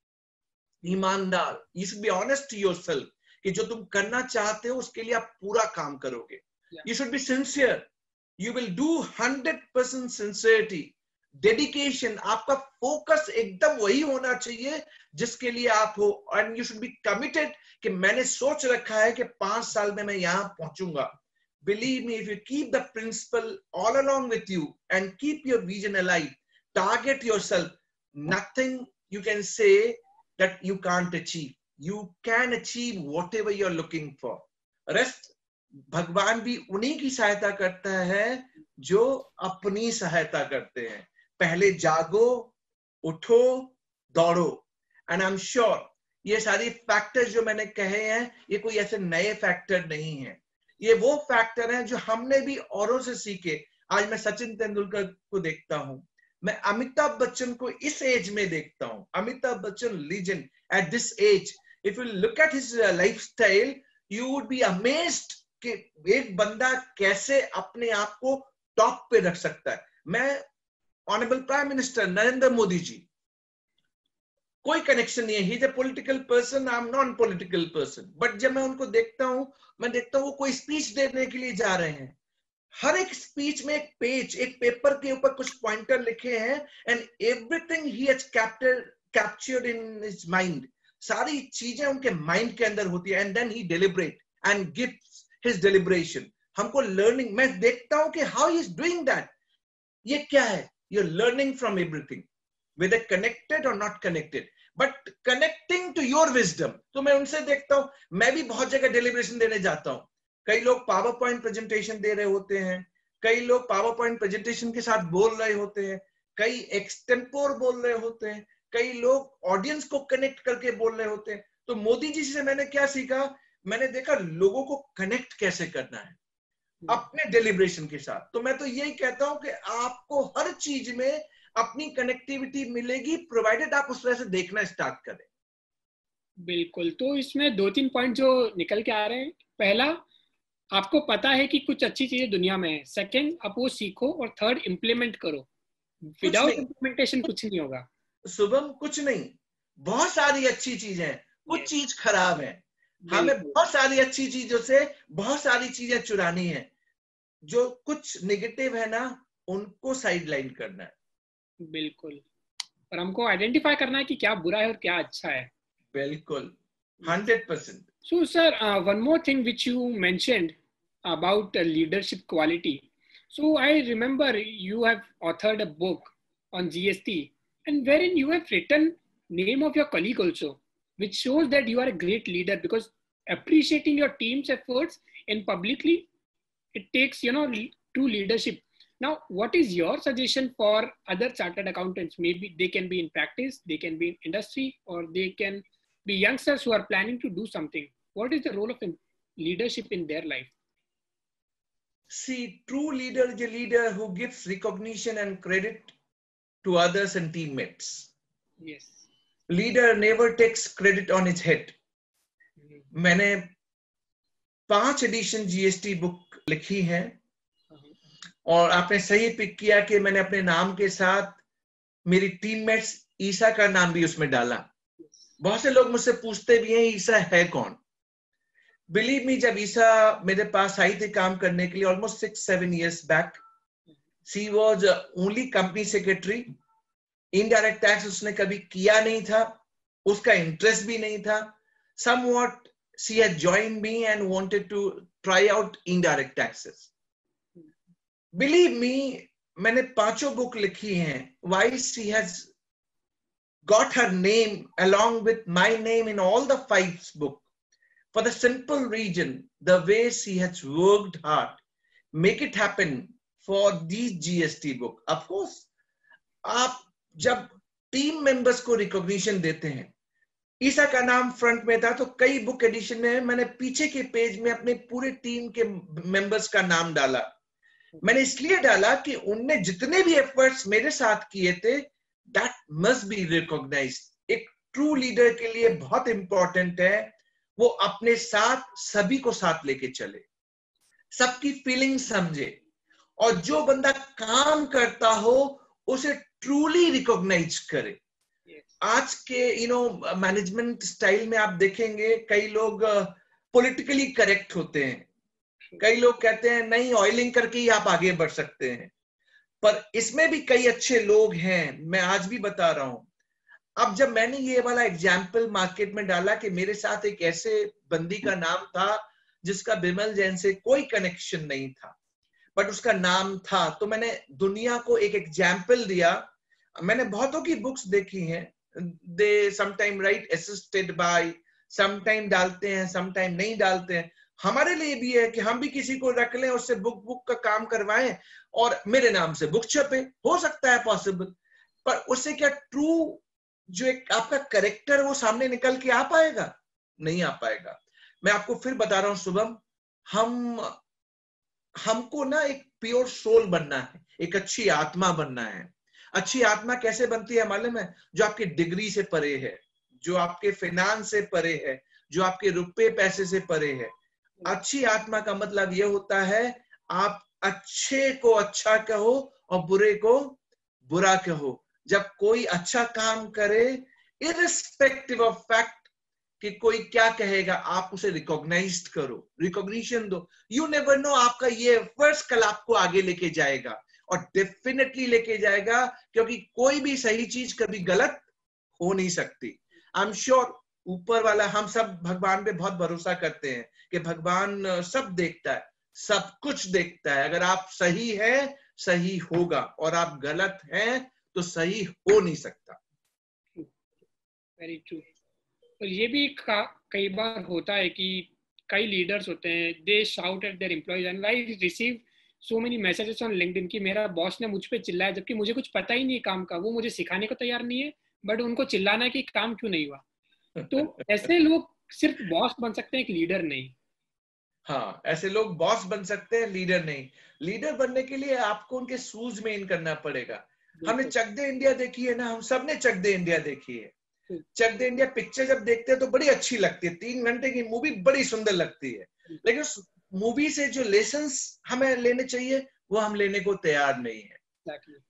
ईमानदार. You should be honest to yourself कि जो तुम करना चाहते हो उसके लिए आप पूरा काम करोगे. You should be sincere. You will do 100% sincerity. Dedication, आपका फोकस एकदम वही होना चाहिए जिसके लिए आप हो. And you should be committed कि मैंने सोच रखा है कि 5 साल में मैं यहां पहुंचूंगा. Believe me, if you keep the principal all along with you and keep your vision alive, target yourself, nothing you can say that you can't achieve. You can achieve whatever you are looking for. Rest भगवान भी उन्हीं की सहायता करता है जो अपनी सहायता करते हैं. पहले जागो, उठो, दौड़ो. एंड आई एम श्योर ये सारी फैक्टर्स जो मैंने कहे हैं, ये कोई ऐसे नए फैक्टर नहीं है. ये वो फैक्टर हैं जो हमने भी औरों से सीखे. आज मैं सचिन तेंदुलकर को देखता हूं, मैं अमिताभ बच्चन को इस एज में देखता हूं. Amitabh Bachchan legend at this age. If you look at his lifestyle, you would be amazed कि एक बंदा कैसे अपने आप को टॉप पे रख सकता है. मैं honourable prime minister Narendra Modi ji, कोई कनेक्शन नहीं है. He is a political person, I am non political person. But जब मैं उनको देखता हूं, मैं देखता हूं वो कोई स्पीच देने के लिए जा रहे हैं. हर एक स्पीच में एक पेज, एक पेपर के ऊपर कुछ पॉइंटर लिखे हैं, and everything he has captured in his mind. सारी चीजें उनके माइंड के अंदर होती है. And then he deliberate and gives his deliberation. हमको लर्निंग, मैं देखता हूं कि how he is doing that. ये क्या है? You're learning from everything, whether connected or not connected, but connecting to your wisdom. तो मैं उनसे देखता हूं. मैं भी बहुत जगह डेलिब्रेशन देने जाता हूं. कई लोग पावर पॉइंट प्रेजेंटेशन दे रहे होते हैं, कई लोग पावर पॉइंट प्रेजेंटेशन के साथ बोल रहे होते हैं, कई एक्सटेम्पोर बोल रहे होते हैं, कई लोग ऑडियंस को कनेक्ट करके बोल रहे होते हैं. तो मोदी जी से मैंने क्या सीखा? मैंने देखा लोगों को कनेक्ट कैसे करना है अपने डेलिब्रेशन के साथ. तो मैं तो यही कहता हूं कि आपको हर चीज में अपनी कनेक्टिविटी मिलेगी, प्रोवाइडेड आप उस तरह से देखना स्टार्ट करें. बिल्कुल. तो इसमें 2-3 पॉइंट जो निकल के आ रहे हैं. पहला, आपको पता है कि कुछ अच्छी चीजें दुनिया में है. सेकंड, आप वो सीखो. और थर्ड, इम्प्लीमेंट करो. विदाउट इम्प्लीमेंटेशन कुछ नहीं होगा. शुभम, कुछ नहीं, बहुत सारी अच्छी चीजें हैं, कुछ चीज खराब है. हमें बहुत सारी अच्छी चीजों से बहुत सारी चीजें चुरानी है. जो कुछ नेगेटिव है ना, उनको साइडलाइन करना है. बिल्कुल. और हमको आइडेंटिफाई करना है कि क्या बुरा है और क्या अच्छा है. बिल्कुल, 100%. So sir, one more thing which you mentioned about leadership quality. So I remember you have authored a book on GST, and wherein you have written name of your colleague also, which shows that you are a great leader, because appreciating your team's efforts and publicly, it takes, true leadership. Now, what is your suggestion for other chartered accountants? Maybe they can be in practice, they can be in industry, or they can be youngsters who are planning to do something. What is the role of leadership in their life? See, true leader is a leader who gives recognition and credit to others and teammates. Yes. Leader never takes credit on his head. मैंने 5 addition GST book लिखी हैं और आपने सही pick किया कि मैंने अपने नाम के साथ मेरी टीममेट्स ईसा का नाम भी उसमें डाला। बहुत से लोग मुझसे पूछते भी हैं ईसा है कौन। बिलीव मी, जब ईसा मेरे पास आई थी काम करने के लिए almost 6-7 years back, she was only company secretary. Indirect tax उसने कभी किया नहीं था, उसका इंटरेस्ट भी नहीं था। Somewhat she had joined me and wanted to try out indirect taxes. Believe me, मैंने 5 बुक लिखी हैं। Why she has got her name along with my name in all the 5 books? For the simple reason, the way she has worked hard, make it happen for these GST book. Of course, आप जब team members को recognition देते हैं, ईसा का नाम front में था तो कई बुक एडिशन में मैंने पीछे के पेज में अपने पूरे टीम के मेंबर्स का नाम डाला। मैंने इसलिए डाला कि उनने जितने भी एफर्ट्स मेरे साथ किए थे, दैट मस्ट बी रिकॉग्नाइज्ड। एक ट्रू लीडर के लिए बहुत इंपॉर्टेंट है वो अपने साथ सभी को साथ लेके चले, सबकी फीलिंग समझे, और जो बंदा काम करता हो उसे ट्रूली रिकॉग्नाइज करे। आज के मैनेजमेंट स्टाइल में आप देखेंगे कई लोग पॉलिटिकली करेक्ट होते हैं। कई लोग कहते हैं नहीं, ऑयलिंग करके ही आप आगे बढ़ सकते हैं, पर इसमें भी कई अच्छे लोग हैं। मैं आज भी बता रहा हूं। अब जब मैंने ये वाला एग्जाम्पल मार्केट में डाला कि मेरे साथ एक ऐसे बंदी का नाम था जिसका बिमल जैन से कोई कनेक्शन नहीं था, बट उसका नाम था, तो मैंने दुनिया को एक एग्जाम्पल दिया। मैंने बहुतों की बुक्स देखी हैं, they sometime write assisted by, sometime डालते हैं, sometime नहीं डालते हैं। हमारे लिए भी है कि हम भी किसी को रख लें, उससे बुक का काम करवाएं और मेरे नाम से बुक छपे। हो सकता है पॉसिबल, पर उससे क्या ट्रू जो एक आपका कैरेक्टर वो सामने निकल के आ पाएगा? नहीं आ पाएगा। मैं आपको फिर बता रहा हूं शुभम, हमको ना एक प्योर सोल बनना है, एक अच्छी आत्मा बनना है। अच्छी आत्मा कैसे बनती है मालूम है? जो आपकी डिग्री से परे है, जो आपके फाइनेंस से परे है, जो आपके रुपए पैसे से परे है। अच्छी आत्मा का मतलब यह होता है आप अच्छे को अच्छा कहो और बुरे को बुरा कहो। जब कोई अच्छा काम करे, इररिस्पेक्टिव ऑफ फैक्ट कि कोई क्या कहेगा, आप उसे रिकॉग्नाइज करो, रिकॉग्निशन दो। यू नेवर नो, आपका ये फर्स्ट कल आपको आगे लेके जाएगा, और डेफिनेटली लेके जाएगा, क्योंकि कोई भी सही चीज कभी गलत हो नहीं सकती। आई एम श्योर ऊपर वाला, हम सब भगवान पे बहुत भरोसा करते हैं कि भगवान सब देखता है, सब कुछ देखता है। अगर आप सही है, सही होगा, और आप गलत हैं तो सही हो नहीं सकता। Very true. और ये भी कई बार होता है कि कई लीडर्स होते हैं, they shout at their employees, and I receive so many messages on LinkedIn कि मेरा बॉस ने मुझ पे चिल्लाया, जबकि मुझे कुछ पता ही नहीं काम का, वो मुझे सिखाने को तैयार नहीं है, बट उनको चिल्लाना है कि काम क्यों नहीं हुआ। तो ऐसे लोग सिर्फ बॉस बन सकते हैं, एक लीडर नहीं। हाँ, ऐसे लोग बॉस बन सकते हैं, लीडर नहीं। लीडर बनने के लिए आपको उनके शूज में इन करना पड़ेगा। हमने चक दे इंडिया देखी है ना, हम सब ने चक दे इंडिया देखी है। चक दे इंडिया पिक्चर जब देखते हैं तो बड़ी अच्छी लगती है, 3 घंटे की मूवी बड़ी सुंदर लगती है, लेकिन उस मूवी से जो लेसन्स हमें लेने चाहिए वो हम लेने को तैयार नहीं है।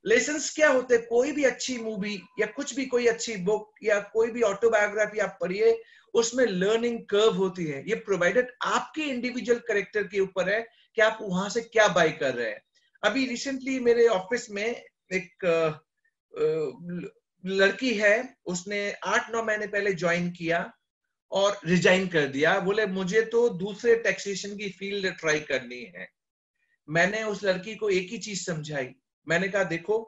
लेसन्स क्या होते हैं? कोई भी अच्छी मूवी या कुछ भी, कोई अच्छी बुक या कोई भी ऑटोबायोग्राफी आप पढ़िए, उसमें लर्निंग कर्व होती है। ये प्रोवाइडेड आपके इंडिविजुअल कैरेक्टर के ऊपर है कि आप वहां से क्या बाय कर रहे हैं। अभी रिसेंटली मेरे ऑफिस में एक लड़की है, उसने 8-9 महीने पहले ज्वाइन किया और रिजाइन कर दिया। बोले मुझे तो दूसरे टैक्सेशन की फील्ड ट्राई करनी है। मैंने उस लड़की को एक ही चीज समझाई, मैंने कहा देखो,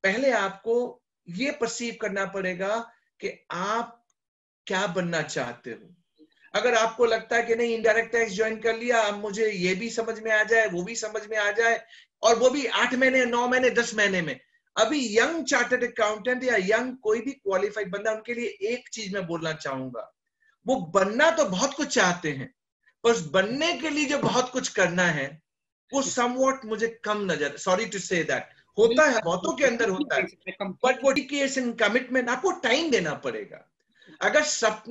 पहले आपको ये परसीव करना पड़ेगा कि आप क्या बनना चाहते हो। अगर आपको लगता है कि नहीं, इनडायरेक्ट टैक्स ज्वाइन कर लिया, अब मुझे ये भी समझ में आ जाए, वो भी समझ में आ जाए, और वो भी 8 महीने, 9 महीने, 10 महीने में। अभी यंग चार्टर्ड अकाउंटेंट या यंग कोई भी क्वालिफाइड बंदा, उनके लिए एक चीज मैं बोलना चाहूंगा, वो बनना तो बहुत कुछ चाहते हैं, पर बनने के लिए जो बहुत कुछ करना है वो समवॉट मुझे कम नजर, सॉरी टू से दैट, होता है बहुतों के अंदर होता है, बट वो डेडिकेशन कमिटमेंट आपको टाइम देना पड़ेगा। अगर सब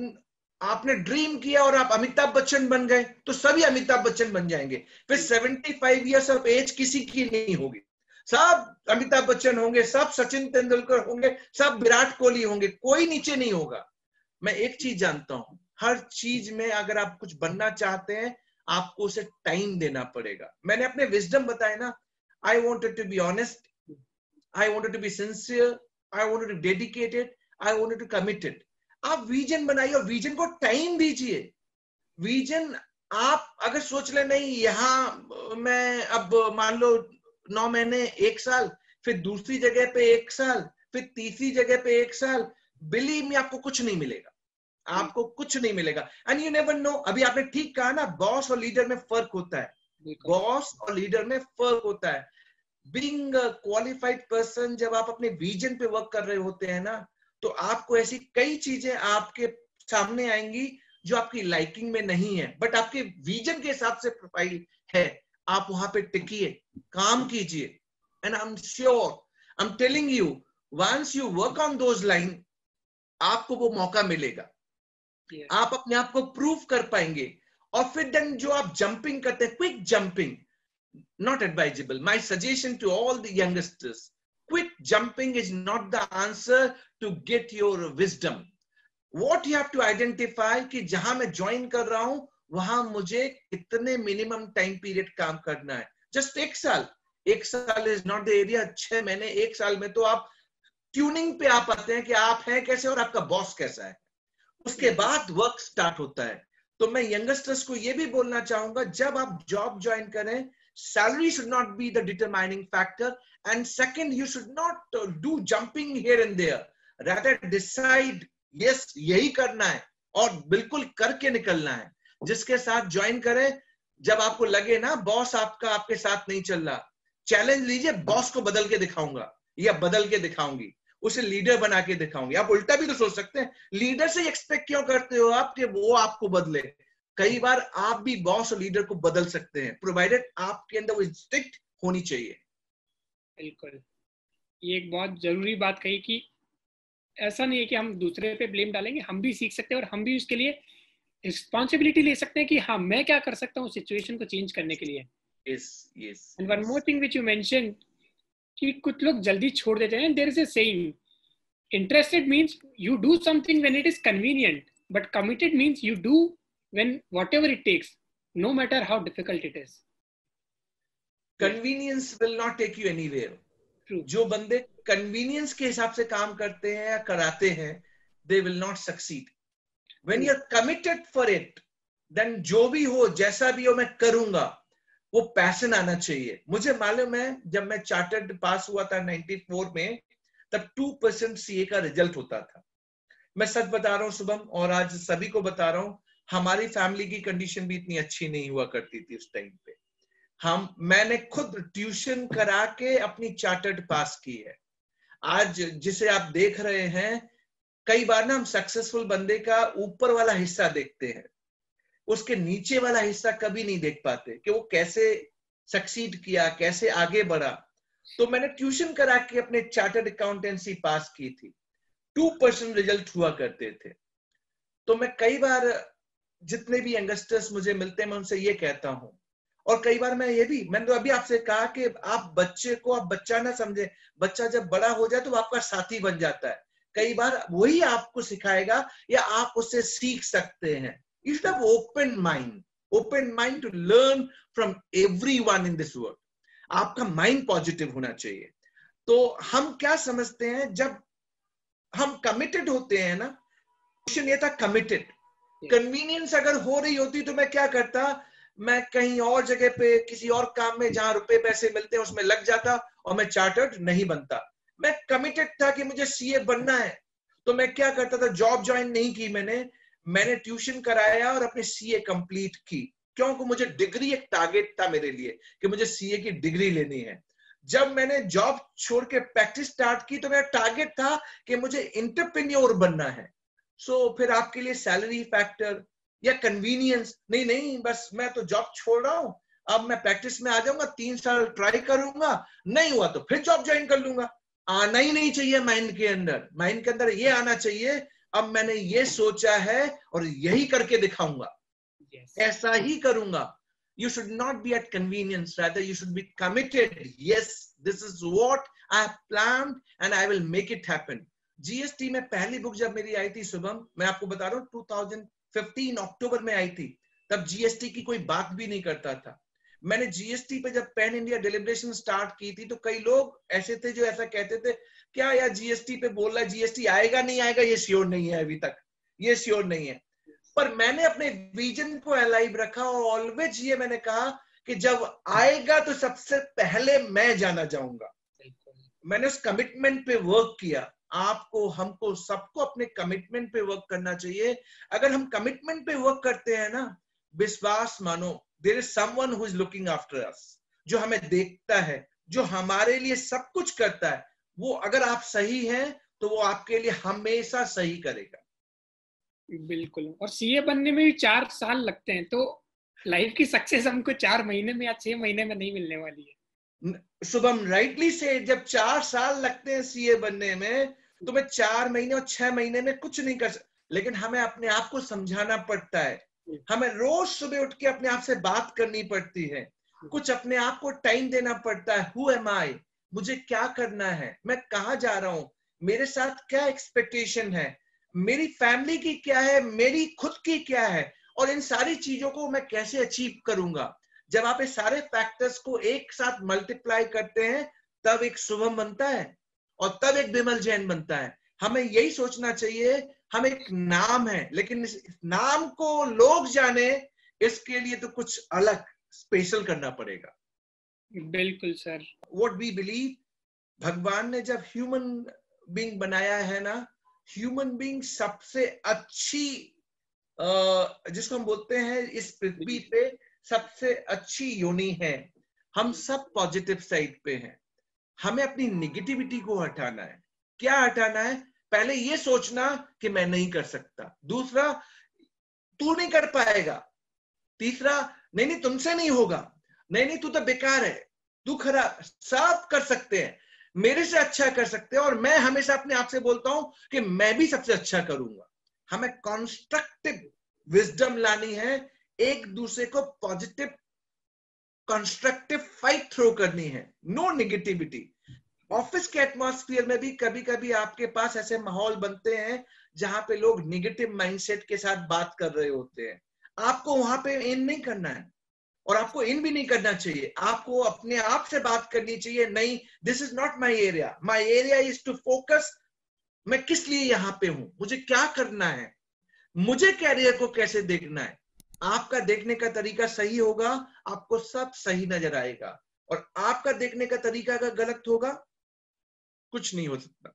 आपने ड्रीम किया और आप अमिताभ बच्चन बन गए तो सभी अमिताभ बच्चन बन जाएंगे, फिर 75 इयर्स ऑफ एज किसी की नहीं होगी, सब अमिताभ बच्चन होंगे, सब सचिन तेंदुलकर होंगे, सब विराट कोहली होंगे, कोई नीचे नहीं होगा। मैं एक चीज जानता हूं, हर चीज में अगर आप कुछ बनना चाहते हैं आपको उसे टाइम देना पड़ेगा। मैंने अपने विजडम बताए ना, I wanted to be honest, I wanted to be sincere, I wanted to dedicated, I wanted to committed. आप विजन बनाइए और विजन को टाइम दीजिए। विजन आप अगर सोच ले नहीं यहां मैं अब मान लो 9 महीने 1 साल, फिर दूसरी जगह पे 1 साल, फिर तीसरी जगह पे 1 साल, बिलीव मी आपको कुछ नहीं मिलेगा, आपको कुछ नहीं मिलेगा। एंड यू नेवर नो, अभी आपने ठीक कहा ना, बॉस और लीडर में फर्क होता है, बॉस और लीडर में फर्क होता है। बीइंग अ क्वालिफाइड पर्सन, जब आप अपने विजन पे वर्क कर रहे होते हैं ना, तो आपको ऐसी कई चीजें आपके सामने आएंगी जो आपकी लाइकिंग में नहीं है, बट आपके विजन के हिसाब से प्रोफाइल है। आप वहां पे टिकिए, काम कीजिए, and I am sure, I am telling you, once you work on those line, आपको वो मौका मिलेगा, आप अपने आप को प्रूव कर पाएंगे। और फिर देन जो आप जंपिंग करते हैं, quick jumping, not advisable. My suggestion to all the youngsters, quick jumping is not the answer to get your wisdom. What you have to identify कि जहां मैं ज्वाइन कर रहा हूं वहां मुझे कितने मिनिमम टाइम पीरियड काम करना है। जस्ट 1 साल, 1 साल इज नॉट द एरिया। 6 महीने 1 साल में तो आप ट्यूनिंग पे आ पाते हैं कि आप हैं कैसे और आपका बॉस कैसा है, उसके बाद वर्क स्टार्ट होता है। तो मैं यंगस्टर्स को ये भी बोलना चाहूंगा, जब आप जॉब ज्वाइन करें, salary should not be the determining factor, and second, you should not do jumping here and there, rather decide yes यही करना है और बिल्कुल करके निकलना है। जिसके साथ ज्वाइन करें, जब आपको लगे ना बॉस आपका आपके साथ नहीं चल रहा, चैलेंज लीजिए, बॉस को बदल के दिखाऊंगा या बदल के दिखाऊंगी, उसे लीडर बना के दिखाऊंगी। आप उल्टा भी तो सोच सकते हैं, लीडर से एक्सपेक्ट क्यों करते हो आप कि वो आपको बदले? कई बार आप भी बॉस और लीडर को बदल सकते हैं, प्रोवाइडेड आपके अंदर वो इंस्टिंक्ट होनी चाहिए। बिल्कुल, ये एक बहुत जरूरी बात कही कि ऐसा नहीं है कि हम दूसरे पे ब्लेम डालेंगे, हम भी सीख सकते हैं और हम भी उसके लिए रिस्पॉन्सिबिलिटी ले सकते हैं कि हाँ मैं क्या कर सकता हूँ सिचुएशन को चेंज करने के लिए। Yes yes. And one more thing which you mention कि कुछ लोग जल्दी छोड़ देते हैं। There is a saying, interested means you do something when it is convenient, but committed means you do when whatever it takes, no matter how difficult it is. Convenience will not take you anywhere. True. जो बंदे convenience के हिसाब से काम करते हैं या कराते हैं, they will not succeed. When you're committed for it, then जो भी हो, जैसा भी हो, मैं करूंगा, वो पैशन आना चाहिए। मुझे मालूम है जब मैं चार्टर्ड पास हुआ था 94 में, तब 2% सीए का रिजल्ट होता था। मैं सच बता रहा हूँ शुभम, और आज सभी को बता रहा हूँ, हमारी फैमिली की कंडीशन भी इतनी अच्छी नहीं हुआ करती थी उस टाइम पे। मैंने खुद ट्यूशन करा के अपनी चार्टर्ड पास की है। आज जिसे आप देख रहे हैं, कई बार ना हम सक्सेसफुल बंदे का ऊपर वाला हिस्सा देखते हैं, उसके नीचे वाला हिस्सा कभी नहीं देख पाते कि वो कैसे सक्सीड किया, कैसे आगे बढ़ा। तो मैंने ट्यूशन करा के अपने चार्टर्ड अकाउंटेंसी पास की थी, 2% रिजल्ट हुआ करते थे। तो मैं कई बार, जितने भी यंगस्टर्स मुझे मिलते हैं, मैं उनसे ये कहता हूं, और कई बार मैंने तो अभी आपसे कहा कि आप बच्चे को आप बच्चा ना समझे, बच्चा जब बड़ा हो जाए तो वो आपका साथी बन जाता है। कई बार वही आपको सिखाएगा या आप उससे सीख सकते हैं। You should have open mind to learn from everyone in this world. आपका माइंड पॉजिटिव होना चाहिए। तो हम क्या समझते हैं, जब हम कमिटेड होते हैं ना, क्वेश्चन ये था कमिटेड। कन्वीनियंस अगर हो रही होती तो मैं क्या करता, मैं कहीं और जगह पे किसी और काम में जहां रुपए पैसे मिलते हैं उसमें लग जाता और मैं चार्टर्ड नहीं बनता। मैं कमिटेड था कि मुझे सीए बनना है, तो मैं क्या करता था, जॉब ज्वाइन नहीं की मैंने ट्यूशन कराया और अपनी सीए कंप्लीट की, क्योंकि मुझे डिग्री एक टारगेट था मेरे लिए कि मुझे सीए की डिग्री लेनी है। जब मैंने जॉब छोड़ के प्रैक्टिस स्टार्ट की तो मेरा टारगेट था कि मुझे एंटरप्रेन्योर बनना है। फिर आपके लिए सैलरी फैक्टर या कन्वीनियंस नहीं, बस मैं तो जॉब छोड़ रहा हूं, अब मैं प्रैक्टिस में आ जाऊंगा, 3 साल ट्राई करूंगा, नहीं हुआ तो फिर जॉब ज्वाइन कर लूंगा। आना ही नहीं चाहिए माइंड के अंदर ये आना चाहिए, अब मैंने ये सोचा है और यही करके दिखाऊंगा, ऐसा ही करूंगा। You should not be at convenience, rather you should be committed. Yes, this is what I have planned and I will make it happen. GST में पहली बुक जब मेरी आई थी शुभम, मैं आपको बता रहा हूँ 2015 अक्टूबर में आई थी, तब GST की कोई बात भी नहीं करता था। मैंने GST पे जब पैन इंडिया डेलिब्रेशन स्टार्ट की थी तो कई लोग ऐसे थे जो ऐसा कहते थे, क्या यार GST पे बोल रहा है, GST आएगा नहीं आएगा ये श्योर नहीं है, अभी तक ये श्योर नहीं है। पर मैंने अपने विजन को अलाइव रखा और ऑलवेज ये मैंने कहा कि जब आएगा तो सबसे पहले मैं जाना चाहूंगा। मैंने उस कमिटमेंट पे वर्क किया। आपको, हमको, सबको अपने कमिटमेंट पे वर्क करना चाहिए। अगर हम कमिटमेंट पे वर्क करते हैं ना, विश्वास मानो, there is someone who is looking after us, जो हमें देखता है, जो हमारे लिए सब कुछ करता है। वो अगर आप सही हैं तो वो आपके लिए हमेशा सही करेगा। बिल्कुल। और सीए बनने में भी 4 साल लगते हैं, तो लाइफ की सक्सेस हमको 4 महीने में या 6 महीने में नहीं मिलने वाली है। शुभम राइटली से, जब 4 साल लगते हैं सीए बनने में, तो मैं 4 महीने और 6 महीने में कुछ नहीं कर सकता। लेकिन हमें अपने आप को समझाना पड़ता है, हमें रोज सुबह उठ के अपने आप से बात करनी पड़ती है, कुछ अपने आप को टाइम देना पड़ता है। हु एम आई, मुझे क्या करना है, मैं कहाँ जा रहा हूँ, मेरे साथ क्या एक्सपेक्टेशन है, मेरी फैमिली की क्या है, मेरी खुद की क्या है, और इन सारी चीजों को मैं कैसे अचीव करूंगा। जब आप ये सारे फैक्टर्स को एक साथ मल्टीप्लाई करते हैं, तब एक शुभम बनता है और तब एक बिमल जैन बनता है। हमें यही सोचना चाहिए, हम एक नाम है, लेकिन इस नाम को लोग जाने, इसके लिए तो कुछ अलग स्पेशल करना पड़ेगा। बिल्कुल सर। What we believe, भगवान ने जब ह्यूमन बीइंग बनाया है ना, ह्यूमन बीइंग सबसे अच्छी, जिसको हम बोलते हैं इस पृथ्वी पे सबसे अच्छी योनि है। हम सब पॉजिटिव साइड पे हैं, हमें अपनी नेगेटिविटी को हटाना है। क्या हटाना है? पहले ये सोचना कि मैं नहीं कर सकता, दूसरा तू नहीं कर पाएगा, तीसरा नहीं नहीं तुमसे नहीं होगा, नहीं नहीं तू तो बेकार है, तू खराब, सब कर सकते हैं, मेरे से अच्छा कर सकते हैं। और मैं हमेशा अपने आप से बोलता हूं कि मैं भी सबसे अच्छा करूंगा। हमें कंस्ट्रक्टिव विजडम लानी है, एक दूसरे को पॉजिटिव कंस्ट्रक्टिव फाइट थ्रो करनी है, नो नेगेटिविटी। ऑफिस के एटमॉस्फेयर में भी कभी कभी आपके पास ऐसे माहौल बनते हैं जहां पे लोग नेगेटिव माइंडसेट के साथ बात कर रहे होते हैं। आपको वहां पे इन नहीं करना है और आपको इन भी नहीं करना चाहिए। आपको अपने आप से बात करनी चाहिए, नहीं this is not my area, my area is to focus, मैं किस लिए यहाँ पे हूं, मुझे क्या करना है, मुझे कैरियर को कैसे देखना है। आपका देखने का तरीका सही होगा, आपको सब सही नजर आएगा, और आपका देखने का तरीका अगर गलत होगा, कुछ नहीं हो सकता।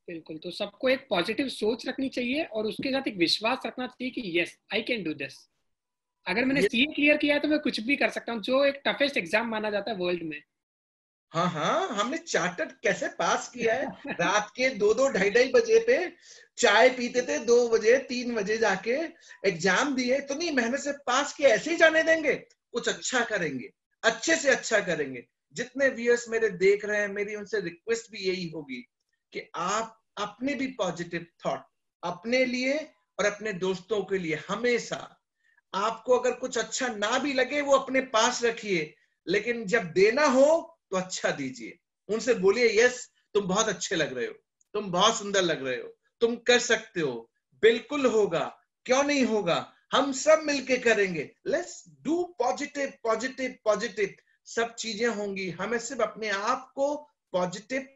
बिल्कुल। तो सबको एक पॉजिटिव सोच रखनी चाहिए और उसके साथ एक विश्वास रखना चाहिए कि yes I can do this. अगर मैंने सीए क्लियर किया है तो मैं कुछ भी कर सकता हूँ, जो एक टफेस्ट एग्जाम माना जाता है वर्ल्ड में। हाँ हाँ, हमने चार्टर्ड कैसे पास किया है, रात के 2-2 ढाई बजे पे चाय पीते थे, 2 बजे 3 बजे जाके एग्जाम दिए, इतनी मेहनत से पास किया, ऐसे ही जाने देंगे? कुछ अच्छा करेंगे, अच्छे से अच्छा करेंगे। जितने व्यूअर्स मेरे देख रहे हैं, मेरी उनसे रिक्वेस्ट भी यही होगी कि आप अपने भी पॉजिटिव थॉट अपने लिए और अपने दोस्तों के लिए हमेशा, आपको अगर कुछ अच्छा ना भी लगे वो अपने पास रखिए, लेकिन जब देना हो तो अच्छा दीजिए। उनसे बोलिए यस तुम बहुत अच्छे लग रहे हो, तुम बहुत सुंदर लग रहे हो, तुम कर सकते हो, बिल्कुल होगा, क्यों नहीं होगा, हम सब मिलके करेंगे। Let's do positive positive positive, सब चीजें होंगी। हमें सिर्फ अपने आप को positive,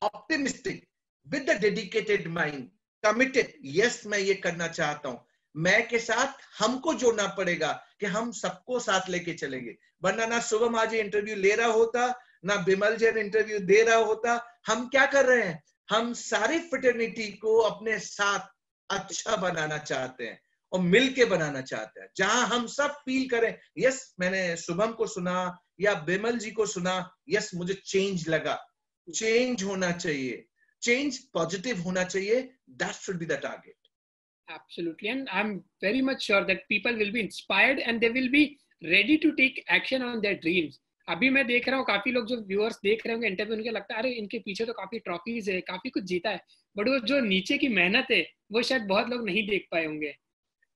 optimistic, with the dedicated mind, committed, yes मैं ये करना चाहता हूं, मैं के साथ हमको जोड़ना पड़ेगा कि हम सबको साथ लेके चलेंगे। वरना ना शुभम आज इंटरव्यू ले रहा होता, ना बिमल जैन इंटरव्यू दे रहा होता। हम क्या कर रहे हैं, हम सारी फ्रेटर्निटी को अपने साथ अच्छा बनाना चाहते हैं और मिलके बनाना चाहते हैं, जहां हम सब फील करें यस मैंने शुभम को सुना या बिमल जी को सुना, यस मुझे चेंज लगा। चेंज होना चाहिए, चेंज पॉजिटिव होना चाहिए, that should be the target. Absolutely. And I'm very much sure that people will be inspired and they will be ready to take action on their dreams. अभी मैं देख रहा हूँ काफी लोग जो व्यूअर्स देख रहे होंगे इंटरव्यू, उनके लगता है अरे इनके पीछे तो काफी ट्रॉफीज है, काफी कुछ जीता है, बट वो जो नीचे की मेहनत है वो शायद बहुत लोग नहीं देख पाए होंगे।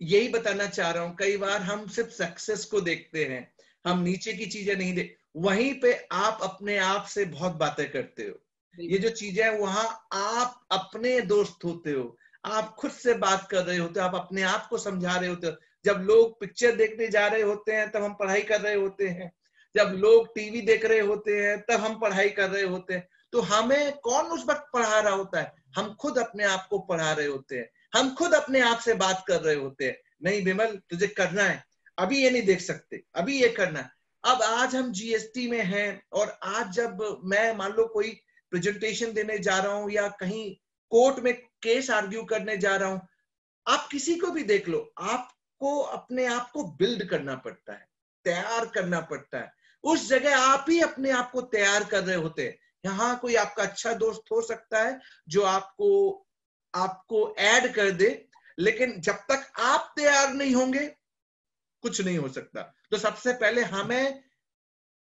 यही बताना चाह रहा हूँ, कई बार हम सिर्फ सक्सेस को देखते हैं, हम नीचे की चीजें नहीं देख, वहीं पे आप अपने आप से बहुत बातें करते हो। ये जो चीजें है वहां आप अपने दोस्त होते हो, आप खुद से बात कर रहे होते हो, आप अपने आप को समझा रहे होते हो। जब लोग पिक्चर देखने जा रहे होते हैं तब हम पढ़ाई कर रहे होते हैं, जब लोग टीवी देख रहे होते हैं तब हम पढ़ाई कर रहे होते हैं। तो हमें कौन उस वक्त पढ़ा रहा होता है? हम खुद अपने आप को पढ़ा रहे होते हैं, हम खुद अपने आप से बात कर रहे होते हैं, नहीं विमल तुझे करना है, अभी ये नहीं देख सकते, अभी ये करना है। अब आज हम जीएसटी में हैं और आज जब मैं मान लो कोई प्रेजेंटेशन देने जा रहा हूं या कहीं कोर्ट में केस आर्ग्यू करने जा रहा हूं, आप किसी को भी देख लो, आपको अपने आप को बिल्ड करना पड़ता है, तैयार करना पड़ता है। उस जगह आप ही अपने आप को तैयार कर रहे होते हैं। यहाँ कोई आपका अच्छा दोस्त हो सकता है जो आपको ऐड कर दे, लेकिन जब तक आप तैयार नहीं होंगे कुछ नहीं हो सकता। तो सबसे पहले हमें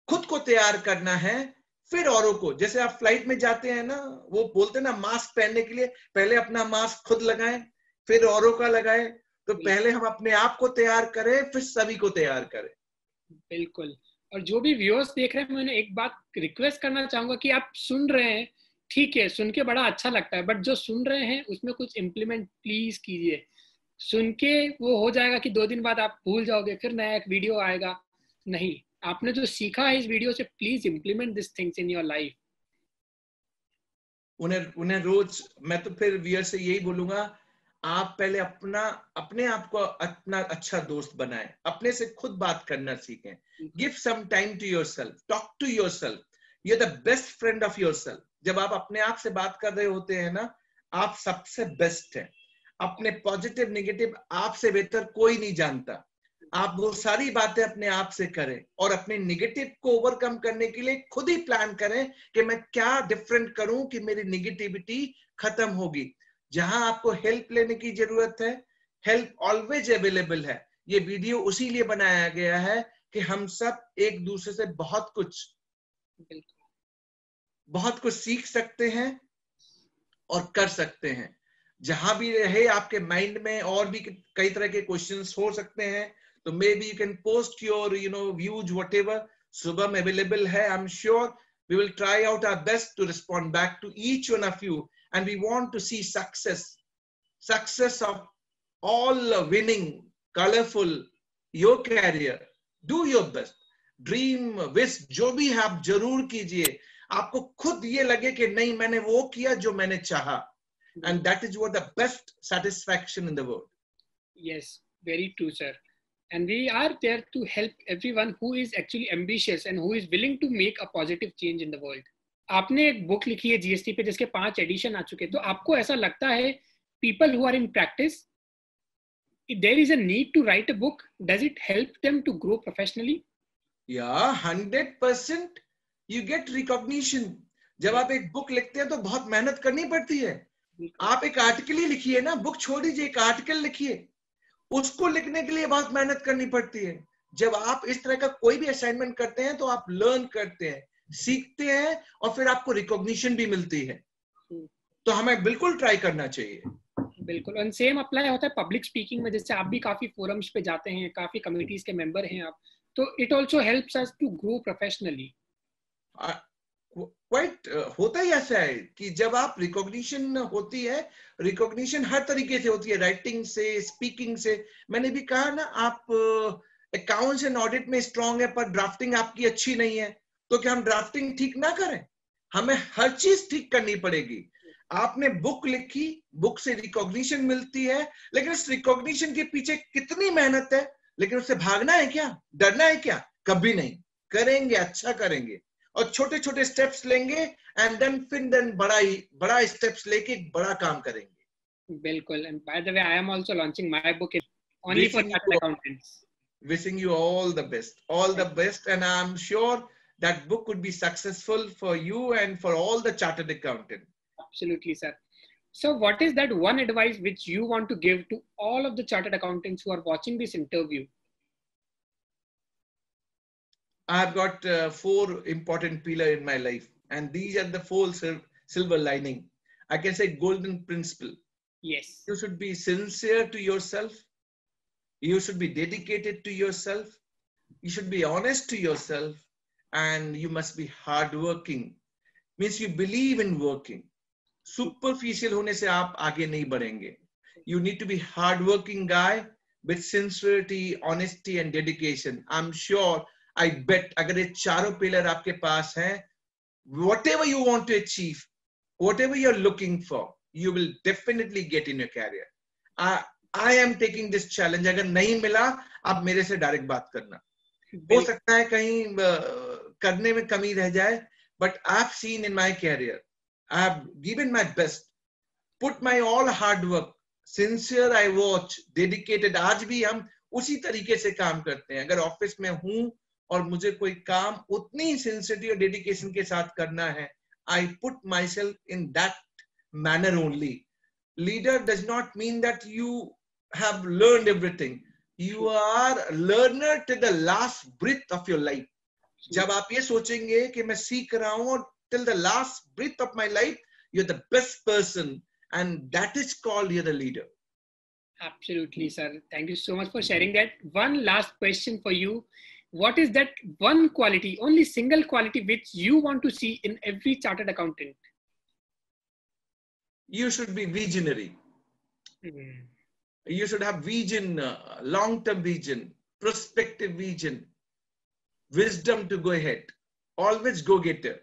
खुद को तैयार करना है, फिर औरों को। जैसे आप फ्लाइट में जाते हैं ना, वो बोलते हैं ना मास्क पहनने के लिए पहले अपना मास्क खुद लगाएं फिर औरों का लगाएं। तो पहले हम अपने आप को तैयार करें फिर सभी को तैयार करें। बिल्कुल। और जो भी व्यूअर्स देख रहे हैं, मैंने एक बात रिक्वेस्ट करना चाहूंगा कि आप सुन रहे हैं, ठीक है, सुन के बड़ा अच्छा लगता है, बट जो सुन रहे हैं उसमें कुछ इम्प्लीमेंट प्लीज कीजिए। सुन के वो हो जाएगा कि 2 दिन बाद आप भूल जाओगे, फिर नया एक वीडियो आएगा। नहीं, आपने जो सीखा है इस वीडियो से, please implement this things in your life. उन्हें रोज, मैं तो फिर व्यूअर से यही बोलूंगा, आप पहले अपने आप को अपना अच्छा दोस्त बनाएं, अपने से खुद बात करना सीखें। Give some time to yourself, talk to yourself, you are the best friend of yourself. जब आप अपने आप से बात कर रहे होते हैं ना, आप सबसे बेस्ट हैं। अपने पॉजिटिव नेगेटिव आपसे बेहतर कोई नहीं जानता। आप वो सारी बातें अपने आप से करें और अपने नेगेटिव को ओवरकम करने के लिए खुद ही प्लान करें कि मैं क्या डिफरेंट करूं कि मेरी नेगेटिविटी खत्म होगी। जहां आपको हेल्प लेने की जरूरत है, हेल्प ऑलवेज अवेलेबल है। ये वीडियो उसी लिए बनाया गया है कि हम सब एक दूसरे से बहुत कुछ सीख सकते हैं और कर सकते हैं। जहां भी रहे आपके माइंड में और भी कई तरह के क्वेश्चंस हो सकते हैं, तो maybe you can post your views whatever. Shubham available है, I am sure we will try out our best to respond back to each one of you, and we want to see success of all winning, colorful, your career. Do your best, dream, wish, जो भी है आप जरूर कीजिए। आपको खुद ये लगे कि नहीं मैंने वो किया जो मैंने चाहा, and that is what the best satisfaction in the world. Yes, very true, sir. And we are there to help everyone who is actually ambitious and who is willing to make a positive change in the world. आपने एक book लिखी है GST पे जिसके 5 addition आ चुके हैं, तो आपको ऐसा लगता है people who are in practice, if there is a need to write a book, does it help them to grow professionally? Yeah, 100% you get recognition. जब आप एक बुक लिखते हैं तो बहुत मेहनत करनी पड़ती है। आप एक आर्टिकल ही लिखिए ना, बुक छोड़ दीजिए, एक आर्टिकल लिखिए, उसको लिखने के लिए बहुत मेहनत करनी पड़ती है। जब आप इस तरह का कोई भी असाइनमेंट करते हैं तो आप लर्न करते हैं, सीखते हैं और फिर आपको रिकॉग्निशन भी मिलती है। तो हमें बिल्कुल ट्राई करना चाहिए। बिल्कुल। और सेम अप्लाई होता है पब्लिक स्पीकिंग में, जैसे आप भी काफी फोरम्स पे जाते हैं, काफी कम्युनिटीज के मेंबर हैं आप, तो it also helps us to grow professionally. Quite होता ही ऐसा है कि जब आप रिकॉग्निशन होती है, रिकॉग्निशन हर तरीके से होती है, राइटिंग से, स्पीकिंग से। मैंने भी कहा ना, आप अकाउंट्स एंड ऑडिट में स्ट्रांग है पर ड्राफ्टिंग आपकी अच्छी नहीं है, तो क्या हम ड्राफ्टिंग ठीक ना करें? हमें हर चीज ठीक करनी पड़ेगी। आपने बुक लिखी, बुक से रिकॉग्निशन मिलती है, लेकिन इस रिकॉग्निशन के पीछे कितनी मेहनत है, लेकिन उससे भागना है क्या, डरना है क्या? कभी नहीं। करेंगे, अच्छा करेंगे और छोटे छोटे स्टेप्स लेंगे, एंड देन बड़ा स्टेप्स लेके बड़ा काम करेंगे। बिल्कुल। And by the way, I am also launching my book only for chartered accountants. Wishing you all the best, and I'm sure that book could be successful for you and for all the chartered accountants. Absolutely, sir. So what is that one advice which you want to give to all of the chartered accountants who are watching this interview? I've got 4 important pillars in my life, and these are the 4 silver lining. I can say golden principle. Yes. You should be sincere to yourself. You should be dedicated to yourself. You should be honest to yourself, and you must be hardworking. Means you believe in working. Superficial होने से आप आगे नहीं बढ़ेंगे. You need to be hardworking guy with sincerity, honesty, and dedication. I'm sure, I bet, अगर ये चारों pillar आपके पास हैं, whatever you want to achieve, whatever you're looking for, you will definitely get in your career. I am taking this challenge. अगर नहीं मिला, आप मेरे से डायरेक्ट बात करना. हो सकता है कहीं करने में कमी रह जाए, but I've seen in my career, I have given my best, put my all hard work, sincere I watch, dedicated. आज भी हम उसी तरीके से काम करते हैं. अगर ऑफिस में हूं और मुझे कोई काम उतनी सिंसियरिटी और डेडिकेशन के साथ करना है, I put myself in that manner only. Leader does not mean that you have learned everything. You are a learner till the last breath of your life. जब आप ये सोचेंगे कि मैं सीख रहा हूं और till the last breath of my life, you're the best person, and that is called you're the leader. Absolutely, sir. Thank you so much for sharing that. One last question for you. What is that one quality, only single quality, which you want to see in every chartered accountant? You should be visionary. You should have vision, long-term vision, prospective vision, wisdom to go ahead, always go-getter.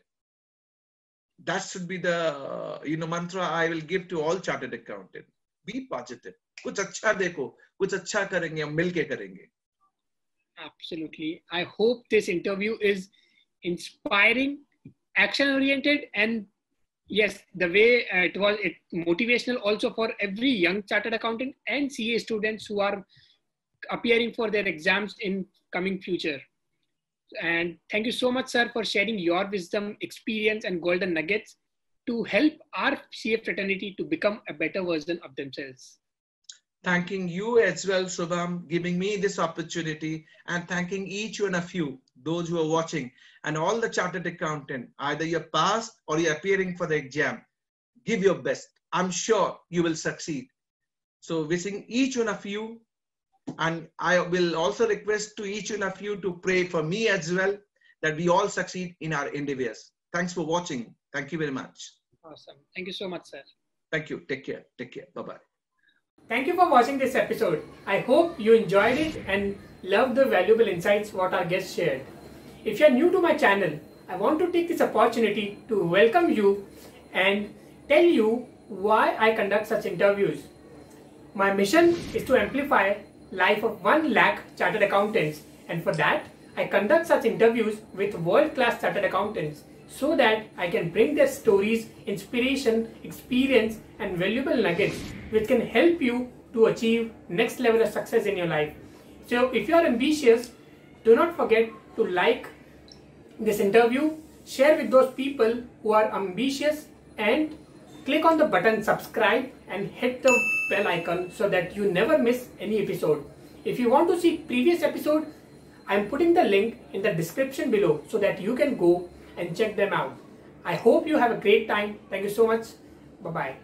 That should be the mantra I will give to all chartered accountants. Be positive. कुछ अच्छा देखो, कुछ अच्छा करेंगे, हम मिलके करेंगे. Absolutely. I hope this interview is inspiring, action-oriented, and yes, the way it was motivational also for every young chartered accountant and CA students who are appearing for their exams in coming future. And thank you so much, sir, for sharing your wisdom, experience, and golden nuggets to help our CA fraternity to become a better version of themselves. Thanking you as well, Shubham, giving me this opportunity, and thanking each one of you, those who are watching, and all the chartered accountant, either you're passed or you're appearing for the exam. Give your best. I'm sure you will succeed. So wishing each one of you, and I will also request to each one of you to pray for me as well, that we all succeed in our endeavors. Thanks for watching. Thank you very much. Awesome. Thank you so much, sir. Thank you. Take care. Take care. Bye-bye. Thank you for watching this episode. I hope you enjoyed it and loved the valuable insights what our guests shared. If you are new to my channel, I want to take this opportunity to welcome you and tell you why I conduct such interviews. My mission is to amplify life of 1 lakh chartered accountants, and for that I conduct such interviews with world-class chartered accountants so that I can bring their stories, inspiration, experience, and valuable nuggets which can help you to achieve next level of success in your life. So if you are ambitious, do not forget to like this interview, share with those people who are ambitious, and click on the button subscribe and hit the bell icon so that you never miss any episode. If you want to see previous episode, I am putting the link in the description below so that you can go and check them out. I hope you have a great time. Thank you so much. Bye-bye.